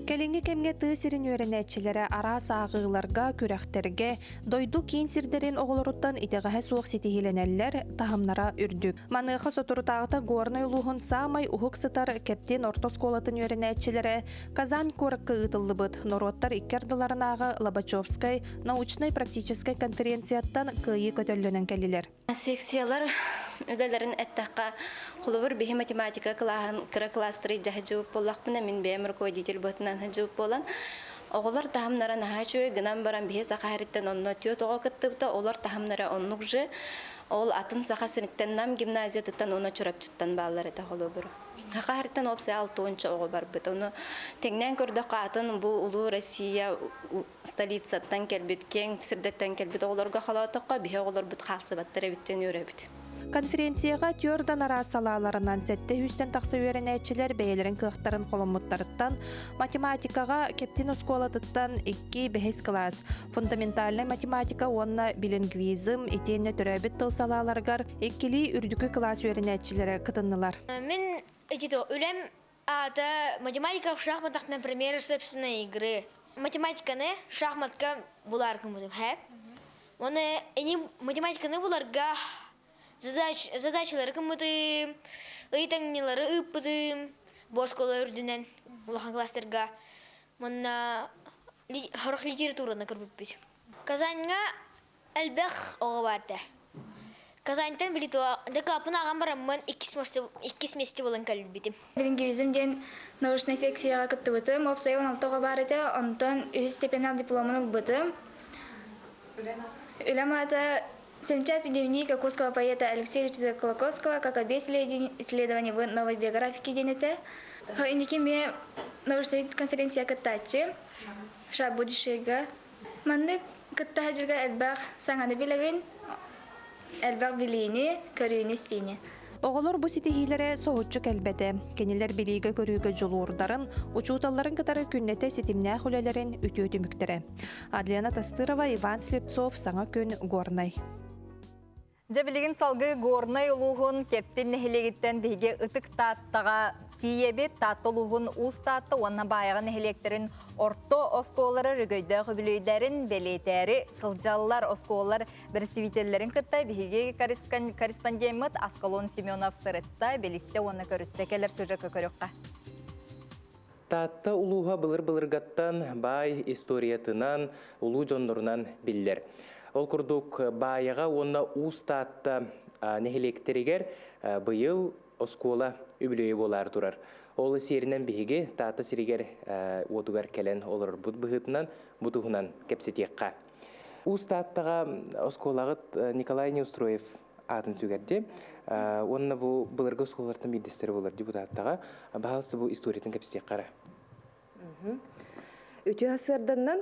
Кәліңгі кемге тысырын өренәтчілері ара сағығыларға, күрәқтерге, дойду кейін сирдерін оғылыруттан итеғаға суық сетихиленәлілер тахымнара үрдік. Манығы сотырутағыта горнай улуғын самай ұхық сытар кептен ортос колатын өренәтчілері Казань көріккі ұтылы бұд. Нороттар иккердыларынағы Лобачевскай научной-практическай конференцияттан күйі көтөлінен кәлілер. Секциялар өдәләрін әттәққа құлыбыр бейі математика кіра кластыры жағы жауып болақпына мен бәйім руководитель бұтынан жауып болан. Оғылар тахымнара наға чөй гынан баран бейі сақағарыттен онына түйет оға күттіпті, олар тахымнара оннық жы, ол атын сақа сініктен нам гимназиятыттан оны чұрап чыттан балалар әті құлыбыр. Хақағарыттен опсы 6-10 оғы бар бұд. Оны теңнен көрді қатын бұл ұлы Россия столицаттан кәлбет, кең сірдеттен кәлбет оғыларға қалауытыққа бейі оғылар бұд қалсы баттары біттен өрі біт. Конференцияға түйордан ара салаларынан сәтті хүстен тақсы өренәтчілер бәйелерін қықтарын қолымыттарыттан, математикаға кептин осколатыттан 2 бәхес класс, фундаментальный математика онна билингвизм, етенне түрәбіт тыл салаларғар 2-лі үрдікі класс өренәтчілері қытыннылар. Мен үлем ата математика в шахматах, например, собственные игры. Математиканы шахматка буларкын будем, хэп? Оны математиканы буларга задачалары кымыды, ыйтаңнелары ыппыды, боскола үрдінен улахан кластерга. Мұнна хорох литератураны кірбіп бит. Казаньға әлбәқ оғы барды. Казаньтан біліті дәкі апын аған барамын 2 месте болын кәліл бітім. Билингвизмден научный секцияға кітті бұтым, опсай 16-ға барды, онтан үз степенал дипломын ұл бұтым. Үлем ата Семчастый дневник якутского поэта Алексея Ильича Колокольского, как объяснили исследование в новой биографике Денете. Индикиме научная конференция катачи, ша будущего. Манны катачига эльбах санганы билевин, эльбах билини, көрүйіні стине. Оғылыр бұ сетихилері соғытчы кәлбәді. Кенелер білейгі көрүйгі жолуырдарын, учуталарын кытары күннеті сетимнә хүлелерін үті мүктірі. Адлена Тастырова, Иван Слепцов, Саңа күн Горнай. Дебілігін салғы Горнай ұлуғын кептін нәхелегеттен біге ұтық таттаға тиебет таттылуғын ұз татты, онна байығын нәхелектерін орто осколары рүгөйді құбілейдерін белетәрі сылжалылар осколар бір свителерін күтті біге корреспондемет Аскалон Семенов сырытта белісте оны көрісті келер сөжі көріққа. Татта ұлуға бұлыр-бұлырғаттан бай историятынан ұлу жондырынан білдер. Ол күрдік байыға онна ұз татты нәхелектерігер бұйыл оскола үбілөйі болар тұрар. Олы серінен бігі тата сиригер отугар келен олар бұд бұғытынан бұтығынан кепсетекқа. Устаттаға осколағыт Николай Неустроев атын сүгерде. Онына бұл бұлырғы осколардың бейдестері болар депутаттаға. Бағалысы бұл историятын кепсетекқара. Үтü асырданнан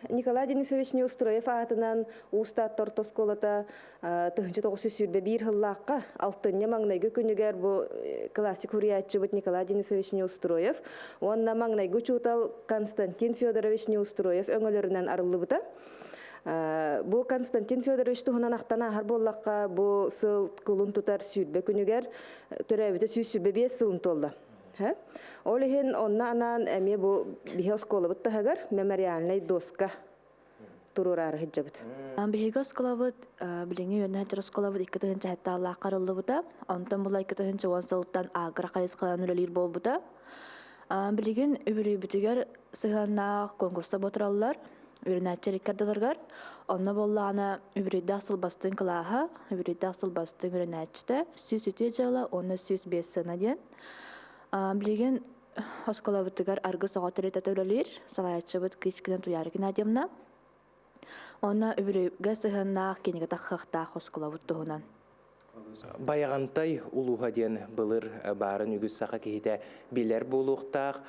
Николай Денисович Неустроев атынан Устат Тортосколата 1901 жыллаққа алтынне маңнайғы күнігер бұл классик хуриятчы бұд Николай Денисович Неустроев. Онна маңнайғы чутал Константин Федорович Неустроев өңілерінен арылы бұта. Бұл Константин Федорович тұғынан ақтана ағар боллаққа бұл сыл күлін тұтар сүйдбе күнігер түрәбіті сүйсүбе бес сылын толды. Олихин онна анан әме бұл бихе осколы бұтта ғагар мемориальный доска тұрурары хиджа бұт. Бихеге осколы бұт, біліңе өні әджір осколы бұт 2-тігінші әтті Аллах қарылы бұта. Онтан бұла 2-тігінші уансылықтан ағыра қайыз қалан өлелер бол бұта. Білеген өбірі бүтігер сығанақ конкурса бұтыралылар, өрін әтчер еккардаларғар. Онна болла ана өбірейді асыл бастың қылаға, өбірейді асыл бастың өрін әтчіті, сүйс үте жала, оны сүйс 5 сына ден. Білеген оскола бұттығар арғы соғатыр еті өлелер, салайатшы бұт кешкінен туярыгын әдемна. Онна өбірейгі сығанақ кенеге таққақтақ оскола бұттығынан. Баяғантай улуға ден бұлыр барын үгіз сақа кейді білер болуқтақ.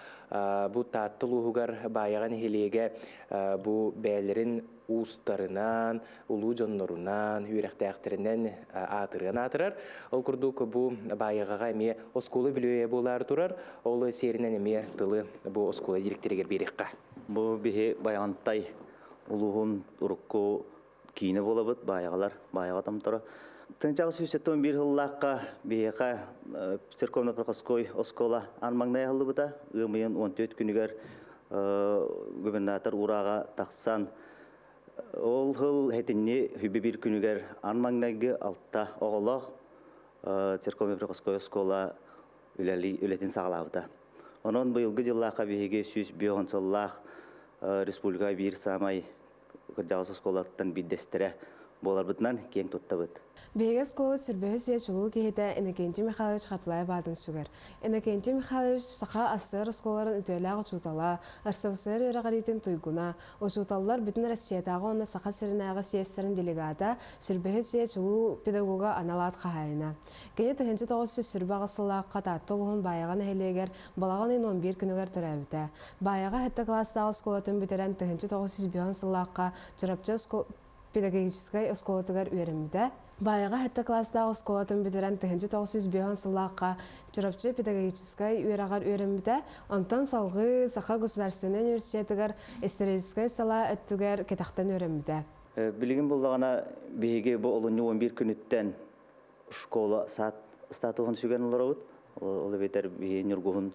Бұ таттыл ұғығар баяған хелеге бұ бәлерін ұстарынан, ұлу жонларынан, үйрәқтәқтірінен атырған атырар. Ол күрдік бұ баяғаға әме осколы білуе болар тұрар. Ол серінен әме тылы бұ осколы директорегер берекқа. Бұ бігі баяғантай улуғын ұрыққы кейіні болабыд баяғалар, баяға тамтыры. Тынчағы сүйсеттен бір жыллаққа бейеқа церковно-проходской оскола анмаңнай алды бұта. Үмейін 14 күнігер губернатор ұраға тақсан. Ол ғыл әтінне хүбі бір күнігер анмаңнайғы алтта оғылақ церковно-проходской оскола үлетін сағалабыта. Онын бұйылғы жыллаққа бейеге сүйс бейоғын сыллақ республика бір самай күрдағыз осколаттан биддестірі болар бұтынан кен тұтта бұт. Бейгес қолы сүрбөз е жылу кейді Иннокентий Михайлович қатылай бадың сүгер. Иннокентий Михайлович сақа асыр сколарын үтөлі чутала, арсавсыр өрағаритін тұйгуна, очуталылар бүтін Россиятағы оны сақа сірінағы сиестерін делегата сүрбөз е жылу педагога аналат қағайына. Кене 1900 сүрбағысылаққа таттылығын баяған әйлегер балаған 11 күнігер түрәуіті. Баяға хетті кластағы сколатын бүтерен 1901 сылаққа жырапчы педагогической осколатыгар үйерімді. Баяға хетті кластағы осколатын бітірен 1901 сылаққа жырапчы педагогической үйерағар үйерімді. Онтан салғы Саха государственный университетігар исторической сала өттігер кетақтан үйерімді. Білген болдағана бейге бұл олыны 11 күніттен школа статуғын сүген олар ауыд. Олы бетер бейін үргіғын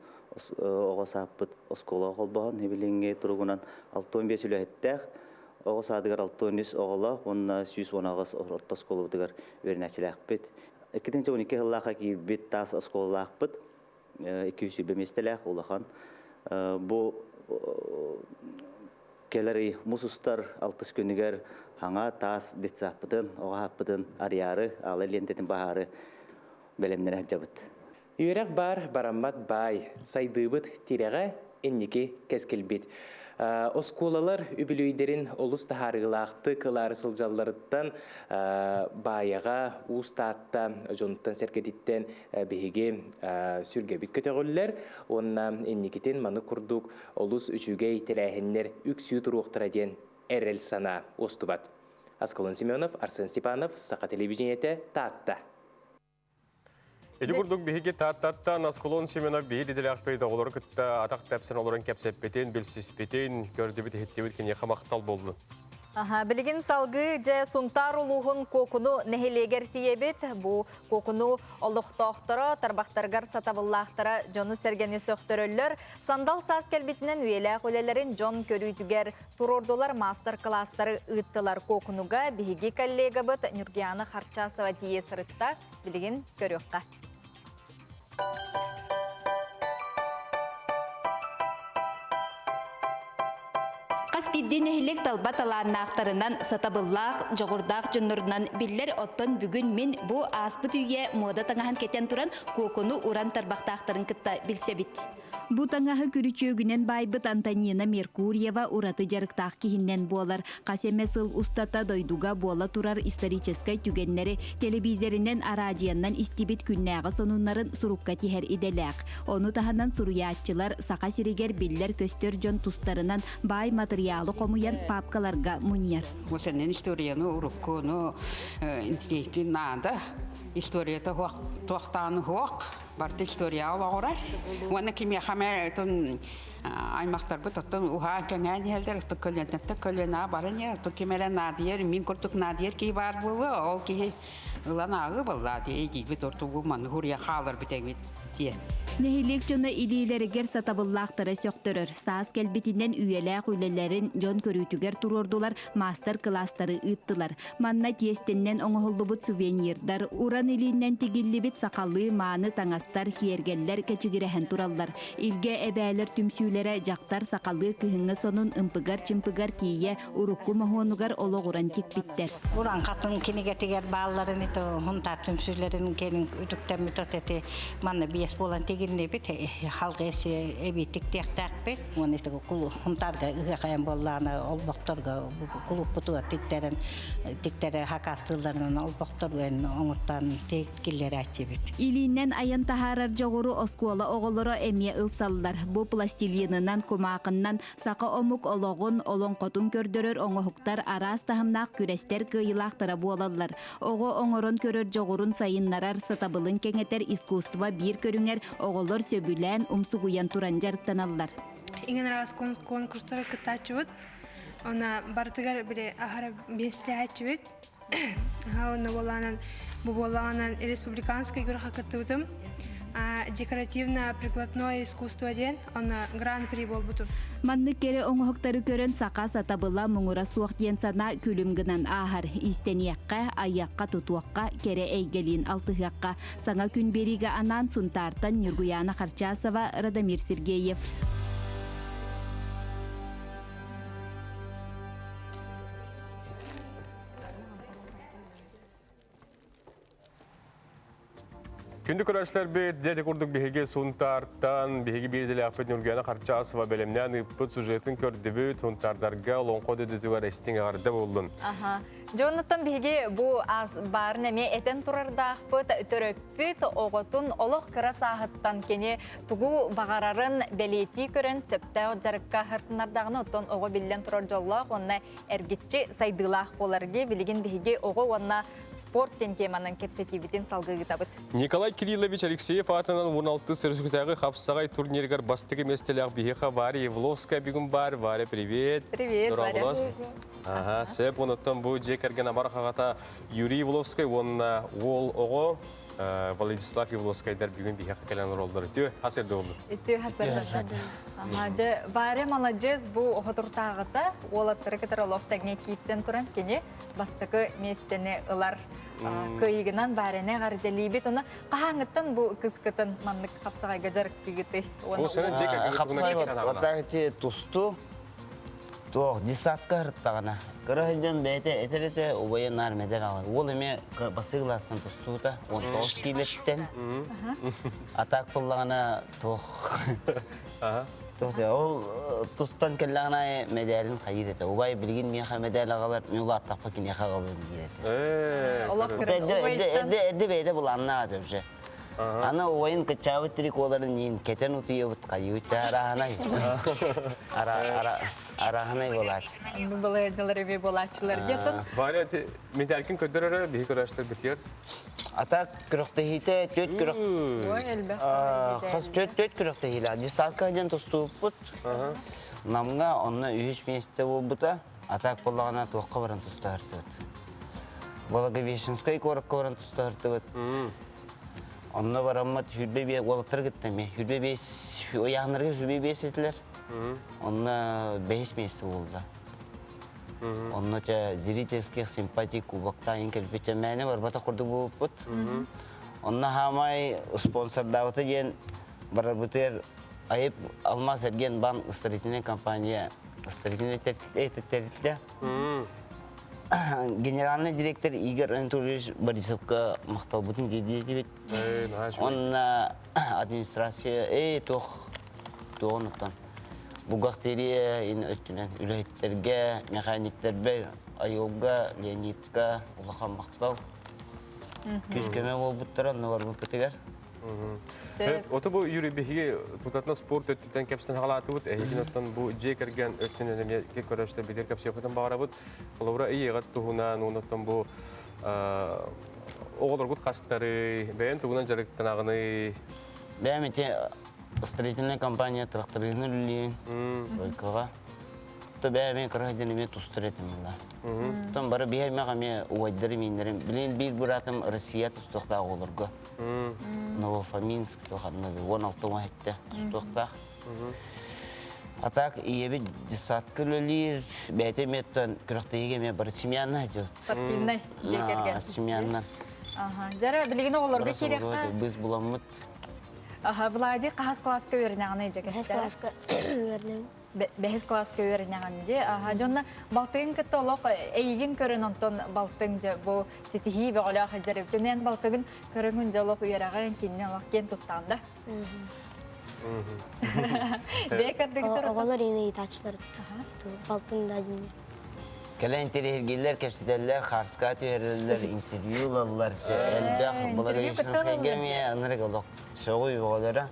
оға саппыт оскола қолбағын, ебіліңге тұрғынан 6-15 үлі әттәқ. Оғы садығар 6-13 оғыла, онына сүйіс онағыз орта сколы бұдығар өрін әчілі әқпет. 2-12 ғыллаға кейі бет тас сколы әқпет, 200 беместелі әқ олақан. Бұл келері мұсыстар 6 күнігер хаңа тас детсі әқпетін, оға әқпетін арияры, алы лентетін бағары бәлемден әқжабыт. Үйерек бар бараммат бай, сайдыбыт тиреға эннеке кәскелбет. Осколалар үбілөйдерін олыс тахарғылақты кылары сылжаларыттан баяға ұстатта жонуттан сәркететтен бейге сүргебіт көтеғөлілер. Онна эннекетен маны күрдік олыс үчуге тірәхінлер үксүй тұруқтыра ден әрел сана остубат. Аскалон Семенов, Арсен Степанов, Сақа телевидениеті Татта. Эти курдук биһиги тааттаттан Асколон Семенов биһи диделяк пейда олар кытта атак тәпсен оларын кәпсеппетен, билсиспетен, көрдебит хеттебит кене хамактал болду. Билигин салгы же сунтар улуғын кокуну нехелегер тиебет, бу кокуну олуқтоқтыра, тарбақтаргар сатабыллақтыра жону сәргені сөқтірілер. Сандал сас кәлбетінен үйелі қолелерін жон көрүйтігер турордолар мастер-кластары ыттылар кокунуга биһиги коллега быт Нюргияны Харчасова тие сырытта билигин көрөққа. Бидден эхлек талба талааннаақтарынан сатабыллақ, жоғырдақ жоннорынан биллер оттон бүгін мен бұ аспыт үйе мода таңахан кетен туран кокону уран тарбақтақтарын кытта білсебит. Бу таңағы күрүчөгүнен байбыт Антонина Меркурьева ураты жарықтақ кихиннен болар. Қасемесыл устата дойдуга бола турар историческай түгеннері телевизоринен арадияннан истибит күннәғы сонунларын сурукка тихер иделәк. Оны таханан суруятчылар сақа сиригер биллер көстер жон тустарынан бай материалы комуян папкаларга муньяр. Мусенен историяны уруккону интеллекти нада. Историята туақтаны хуақ, барты история олағырар. Оны кеме қаме аймақтар бұт, ұға кәңән елдер, көлінетті барын ел, кемелі надиер, мен күртік надиер кей бар болы, ол кей ұлан ағы болла, дейгі біт ортуғы маңы ғұрия қалыр бітек бит. Нехилек жона илилерігер сатабыллақтары сөқтірір. Саас кәлбетінен үйеләқ үйлелерін жон көрүтігер турордулар, мастер-кластары ыттылар. Манна тестеннен оңғылыбыт сувенирдар, уран илинен тегілібіт сақалы, маны таңастар, хиергеллер кәчігірәхін тураллар. Илге әбәлер түмсүйлері жақтар сақалы күйіңі сонун ымпыгар-чымпыгар тие, урукку махонугар олық уран текпиттер. Уран қатын кенегетігер балларын еті, ғынтар түмсүйлерін кенің үдіктен мүтөт еті, манна бес болан тегінде бит, халғы есі әбеттік тек-тәк бет, оны еті ғынтарға үғақайын болланы олбақтарға құлып бұтуға тектері хақастыларынан олбақтарғын оңыттан теккелері әтчі бет. Илинен аян тахарар жоғыру оскуала оғылыры әме ылсалдар. Бұ пластилинынан кумақыннан сақы омук олоғын олон қотун көрдірір оңығықтар арас тахымнақ күрестер кыйылақтара болалар. Оғы оңырын көрір жоғырын сайыннарар сатабылын кеңетер искусства бір көріңер оғылыр сөбілән умсугуян туран жарықтаналар. Иген раз конкурстары кытачыбыт, она бартыгар бире ахара беслячыбыт. Она боланан бу боланан республиканский гөрха кытыбытым. Декоративно-прикладное искусство ден, она гран-при болбутум. Манны кере оңғықтары көрін сақа сатабыла мұңыра суақ ден сана күлімгінен ахар. Истенияққа, аяққа тұтуаққа, кере әйгелін алтығаққа. Саңа күн берігі анан сұнтартан Нюргуяна Харчасова, Радамир Сергеев. Күнді көрәшілер бет, дәді күрдік бігеге сұнтартан, бігеге берділі ақпет Нұргияна Қарчасова бәлемнен үппіт сюжетін көрді бүт, сұнтардарға лоңқоды дүтігер әштің ағырды болдың. Jonathan беге бұл барын әме әтен тұрарда ақпыт түріппіт оғытын олық кіра сағыттан кене тұғу бағарарын бәлеті көрін сөптәу жарыққа ғыртынардағыны ұттын оғы білден тұрар жоллақ, онына әргетші сайдылақ оларге білген беге оғы онына спорттен теманын кепсетебетін салғы ғытабыт. Николай Кириллович Алексеев атынан 16 сәрсүктәгі қапсағай турниргар бастығы местелек бігеға Варя Евловская бүгін бар. Варя, привет. Привет, Варя. Ага, сөп, оныттан бұл жекерген амар қағата Юрий Евловскай, онына ол оғы Владислав Евловскайдар бүгін бігеға кәлен ролдар. Үтіу, хасерді олды? Үтіу, хасерді. Варя молодец, бұл оғытұртағыта, ол аттыры кітір олықтағыне кейтсен тұран кене бастығы местені ұлар күйігінен бәріне ғарделейбет. Оны қағаңыттан бұл кызкытын маңдық қапсағайға жарық күйгіті. Ол сені жекерген Тоқ, десатқа ғырттағына. Қырғыден бәйті әтіріті обайын армедер алар. Ол еме басы ғыластан тұстуыта, 19 кейлеттен. Атақ болағына тоқ. Ол тұстан кәліғына медалін қайыр еті. Обай білген меха медал ағалар, мен ол аттақпа кен еқа қалуын кейреті. Әді бәйді бұл анна ады уже. Ана ойын кычавы трик оларын ең кетен ұтуы қайы өтті арағынай болады. Бұл әрділер өбе болатшылар детін. Валя, медалкін көдірері бейі көрәшілер бітер? Ата күріқті хейті, төт күріқ. Қыз төт күріқті хейлі. Десатқа ден тұстуып бұд. Намға онына 3 месте ол бұта. Атақ болағына тоққа баран тұста әрті бұд. Благовещенскай қорыққа баран тұста әрті бұд. Онна барамат хүрбе олықтар кеттеме. Хүрбе бес, ояғынырға хүрбе бес етілер. Онна 5 месте болды. Онна зрительских симпатий кубақта енкелпетен мәне бар, бата құрды болып бұд. Онна хамай спонсордауыты ген барар бұтер айып алмас әрген банк строительный компания строительный теттеритте. Генеральный директор Игорь Анатольевич Борисовка мақтал бұтын деді. Онна администрация, тоғыныптан. Бухгалтерия, үләйттерге, механиктербе, айылға, Леонидка, улахан мақтал. Күскеме ол бұттыран, бар бұттығар. Оты бұл юрий бехиге тұтатына спорт өттітен кәпсін қалаты бұд, әйгін өттен бұл жей кәрген өттен өне көрішті бедер кәпсі өттен бағара бұд. Олауыра иеғат тұғынан, оныттан бұл оғылар бұд қасыттары, бәйін тұғынан жарықтан ағыны. Бәйім әте строительная компания тракторын үлілейін, ойқаға. Бәйімен қырғайдан еме тұстыр етім бұлда. Тон бары бәйіме ғаме уайдары мейіндерім. Білейін бейір бұратым Россия тұстықта олырғы. Новофаминск, 16 уайдты тұстықтақ. Атақ иебі десатқы өлілер, бәйті меттен күріқті егеме бір семьяны әжі. Спортивный егерген. Семьяннан. Жара білген оларға керек қа? Біз бұламыд. Бұлайды қағыз класқа өрінеғаны ежек? Қағыз класқа өрінеғаны. Бәхіз класқа өрінеғаны де. Жонна балтығын күтті олық әйгін көрін онтон балтығын бұл сетихи бі олақ жарып. Жонен балтығын көріңін жолық үйерағын кенен олақ кен тұттанды. Оғалар ені етачылар балтығын да жіне. Кәлән терегелер, кәпсетелер, қарсқа түйерлер, интервью алалар, әлбәқ, Благовещенская гермия, анырық олық соғой оғалары.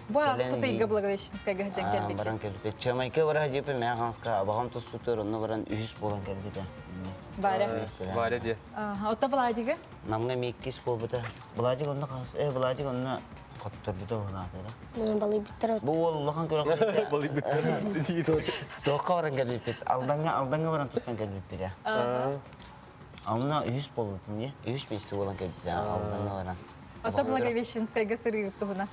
Бұл асқыты игі Благовещенская ғаджан кәлбеті? Баран кәлбеті. Чамайка бара жепі мәғанска, абағам тұстутыр, оны баран үйіс болан кәлбеті. Бәрі де. Отта Владиға? Намға меккес бол бұта. Владиг онына қағыз, Владиг онына қоттыр бұта оғынады да. Балы біттір өтті. Бұл олылаған көріқті. Балы біттір өтті дейді. Тоққа баран кәлбеті. Алданға баран тұстан кәлбеті. Алына үйіс бол бұтын, үйіс бесі болан кәлбеті. Алданға баран. Отта Благовещенская сыры ұттығына?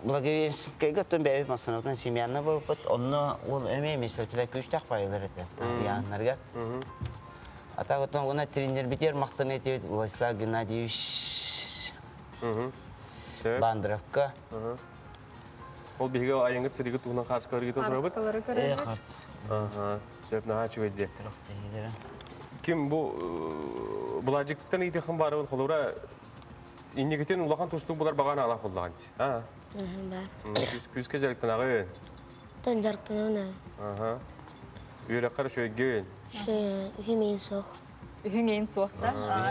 Благовещенская тон бәйбі масынаудан семьяны болып бұд. Оны ол өме меселтілі күштақ байылыр еті. Яғынларға. Атағыттан оны тренер бітер мақтан етебет Владислав Геннадьевич Бандыровка. Ол бейге айыңғыт сірегі туғынан қарсықалары кетіп отыра бұд? Қарсықалары көрі. Қарсық. Сөп наға чүведде. Кім бұл бұлажықтан етеқін бары бұл қолыра иннегетен улахан тұстық бұлар бағаны алақ болдаған дейді? Күзке жарықтан ағы? Тон жарықтан өне. Үйрек қары шөйген? Үймейін соқ. Үймейін соқта.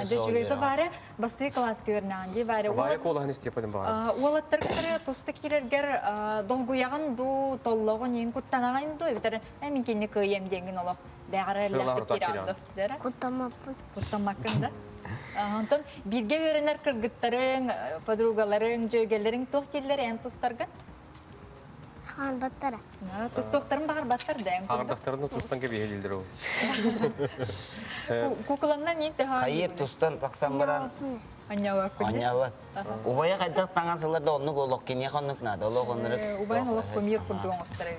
Жүгейті бары басты класс көрінағын де бәрі. Варя қолағын істепедім бағаны? Олаттар кітірі тұсты керергер долгуяғын ду толлағын ең күттанағын ду. Әмін кені көйем денген олық. Бәғары әлләқті керанды. Күттамақпын да. Онтон бирге өрінер кыргыттарың, подругаларың, жөгелерің тоқ телері ән тұстарған? Хан баттара. Тұс тоқтарын бағар баттар дәң. Ағырдақтарында тұстан кәбе елдер ол. Кукыланнан ете ға? Қайып тұстан тақсан баран. Аняват. Аняват. Убая қайдақ таңасыларда онық олық кене қонық нады, олық онырық. Убайын олық көмер күрдуң остыры.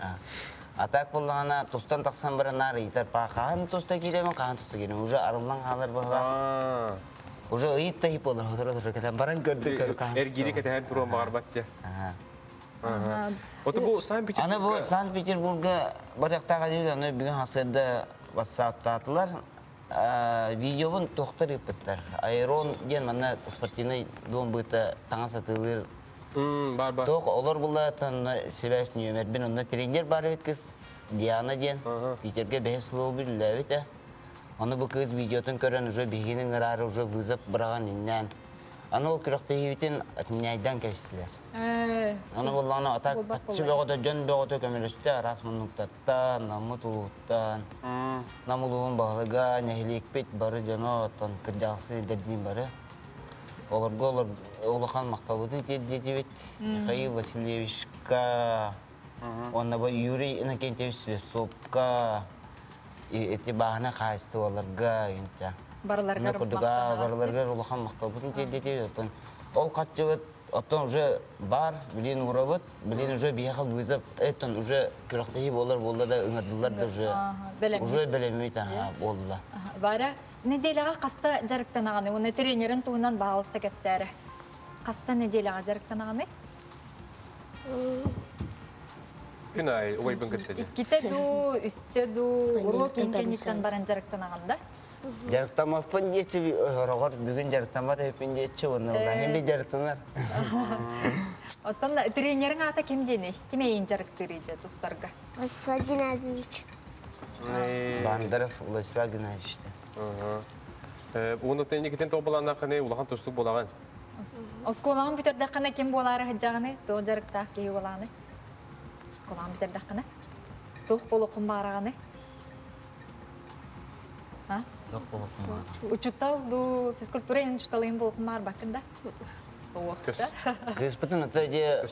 Атак болғана тұстан тақсан баран ары етер па қаған тұста керемін, қаған тұста керемін. Уже арылдан қалар болға. Уже ұйып та хип олар, отыр кәтен баран көрді көр қаған. Әргері кәтен тұруан бағар бәтте. Оты бұл Санкт-Петербургға? Аны бұл Санкт-Петербургға баряқтаға дейді, аны бүгін хасырды WhatsApp-та атылар. Видеоын тоқтыр епіттер. Айрон ден мана спортивный дом бұйта таңа сатылыр. Бар. Тоқ олар бұлда таңна себәшін өмер. Бен онда тренер бар өткіз Диана ден. Питерге бәйіз сұлу білді өте. Аны бұл кыз видеотын көрін уже бігінің ұрары уже вызып бұраған иннен. Аны ол күріқті ебетін әтінайдан кәвістілер. Аны бұл аны атақ қатшы бәғыта, жөн бәғыта көмелесті арас мұнықтаттан, намы тұлуттан, намылуын бағылыға, нәхілік бет бары жаны оттан кіржақсы дәдінен бары. Оларға олыған мақталудың тедеді бет. Михаил Васильевичка, онна ба Юрий Иннокентьевич Свесопка, эти бағына қайысты оларға ентя. Барларға олыған мақталудың тедеді бет. Ол қатшы бет, оттан уже бар, білен ұра бет, білен уже бияға бұйзап, әттен уже күріқтегі болар да үңірділер де уже білемейді болды. Бара, неделяға қаста жарықтан ағаны, оны тренерін туынан бағалысты кәпсәрі. Қаста неделяға жарықтан ағаны? Күн ай, ой бін кіттеді. Ките ду, үсте ду, улу кенкенниттен баран жарықтан ағанда. Жарықтамаппын дейші, орағыр бүгін жарықтамат өйпін дейші, оны хембе жарықтанар. Оттан тренерің ата кем дені? Кеме ең жарықтыры еді тұстарға? Владислав Геннадьевич. Бандаров Владислав Геннадьевич. Оны тәйіне кетен тоғылан ақыны, улахан тұстық болаған. Осколағын бүтерді қана кем болары ғыджағыны, тоғы жарықтақ кейі болағыны? Осколағын бүтерді қана? Тоқ болу құм барағыны? Тоқ болу құм барағыны. Учуттал ду физкультурен учутталайын болу құм бар бақында? Кыспытын өтөйде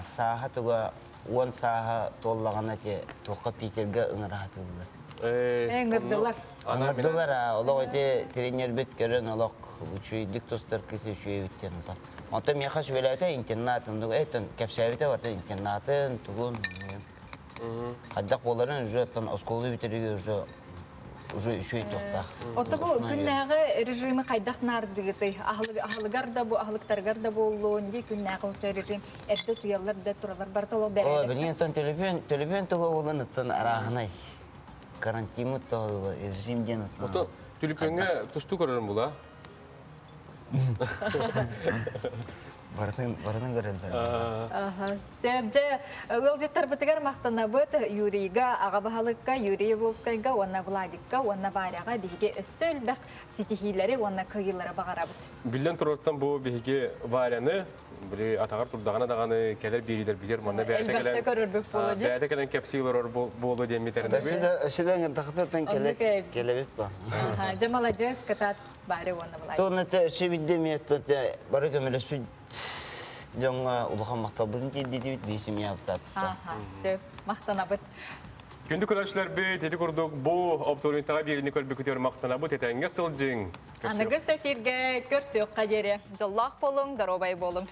саха туға 10 саха толлағана те тоққа пикерге ыңыраға тұлды. Әңгірділер. Аңырдылар, олық өте тренер бет көрін, олық учуйдік достар кесі үшуе біттен ұлар. Онта меха шөйләті интернатын, әйтін кәпсәбеті барды интернатын, тұғын. Қаддақ боларын уже осколы бітеріге уже үшуе тоқтақ. Ота бұл күннәғы режимі қайдақ нардығыты, ахылығар да бұл, ахылықтарғар да болу, онде күннәғы осы режим әрді тұялар да тұралар бартылы бәрі. Білген төлебен тұға олын ұттын арағынай. Карантимы тұғы режимден ұттын. Ота түліпенге тұсту көрірім бұла? Бардың көрілді. Сөбже, өлжеттар бұтығар мақтана бұд Юрийға, Ағабахалыққа, Юрий Евловскайға, онна Владикқа, онна Баряға бейге өссөл бәқ сетихилері, онна күйілері бағара бұд. Білден тұрырттан бұл бейге варяны, білі атағар тұрдағана дағаны кәлер беридер білер, мұнда бәйті кәлен кәпсейлер болу деметерінде бі? Өшіден ұртақытын келебек ба. Жамала жыз катат бары онна Владик. Тоғыны өші білдемет, бары көмелеспі жаңа ұлыған мақталбығын келдеді бит, бейсім яптат. Сөп, мақтана бұд. Күнді көрәшілер бі, теті көрдік бұл опторинтаға беріне көлбі күтер мақтана бұд, етәңге сыл жың. Анығы сөфирге көрсек қадері. Жоллақ болың, даробай болың.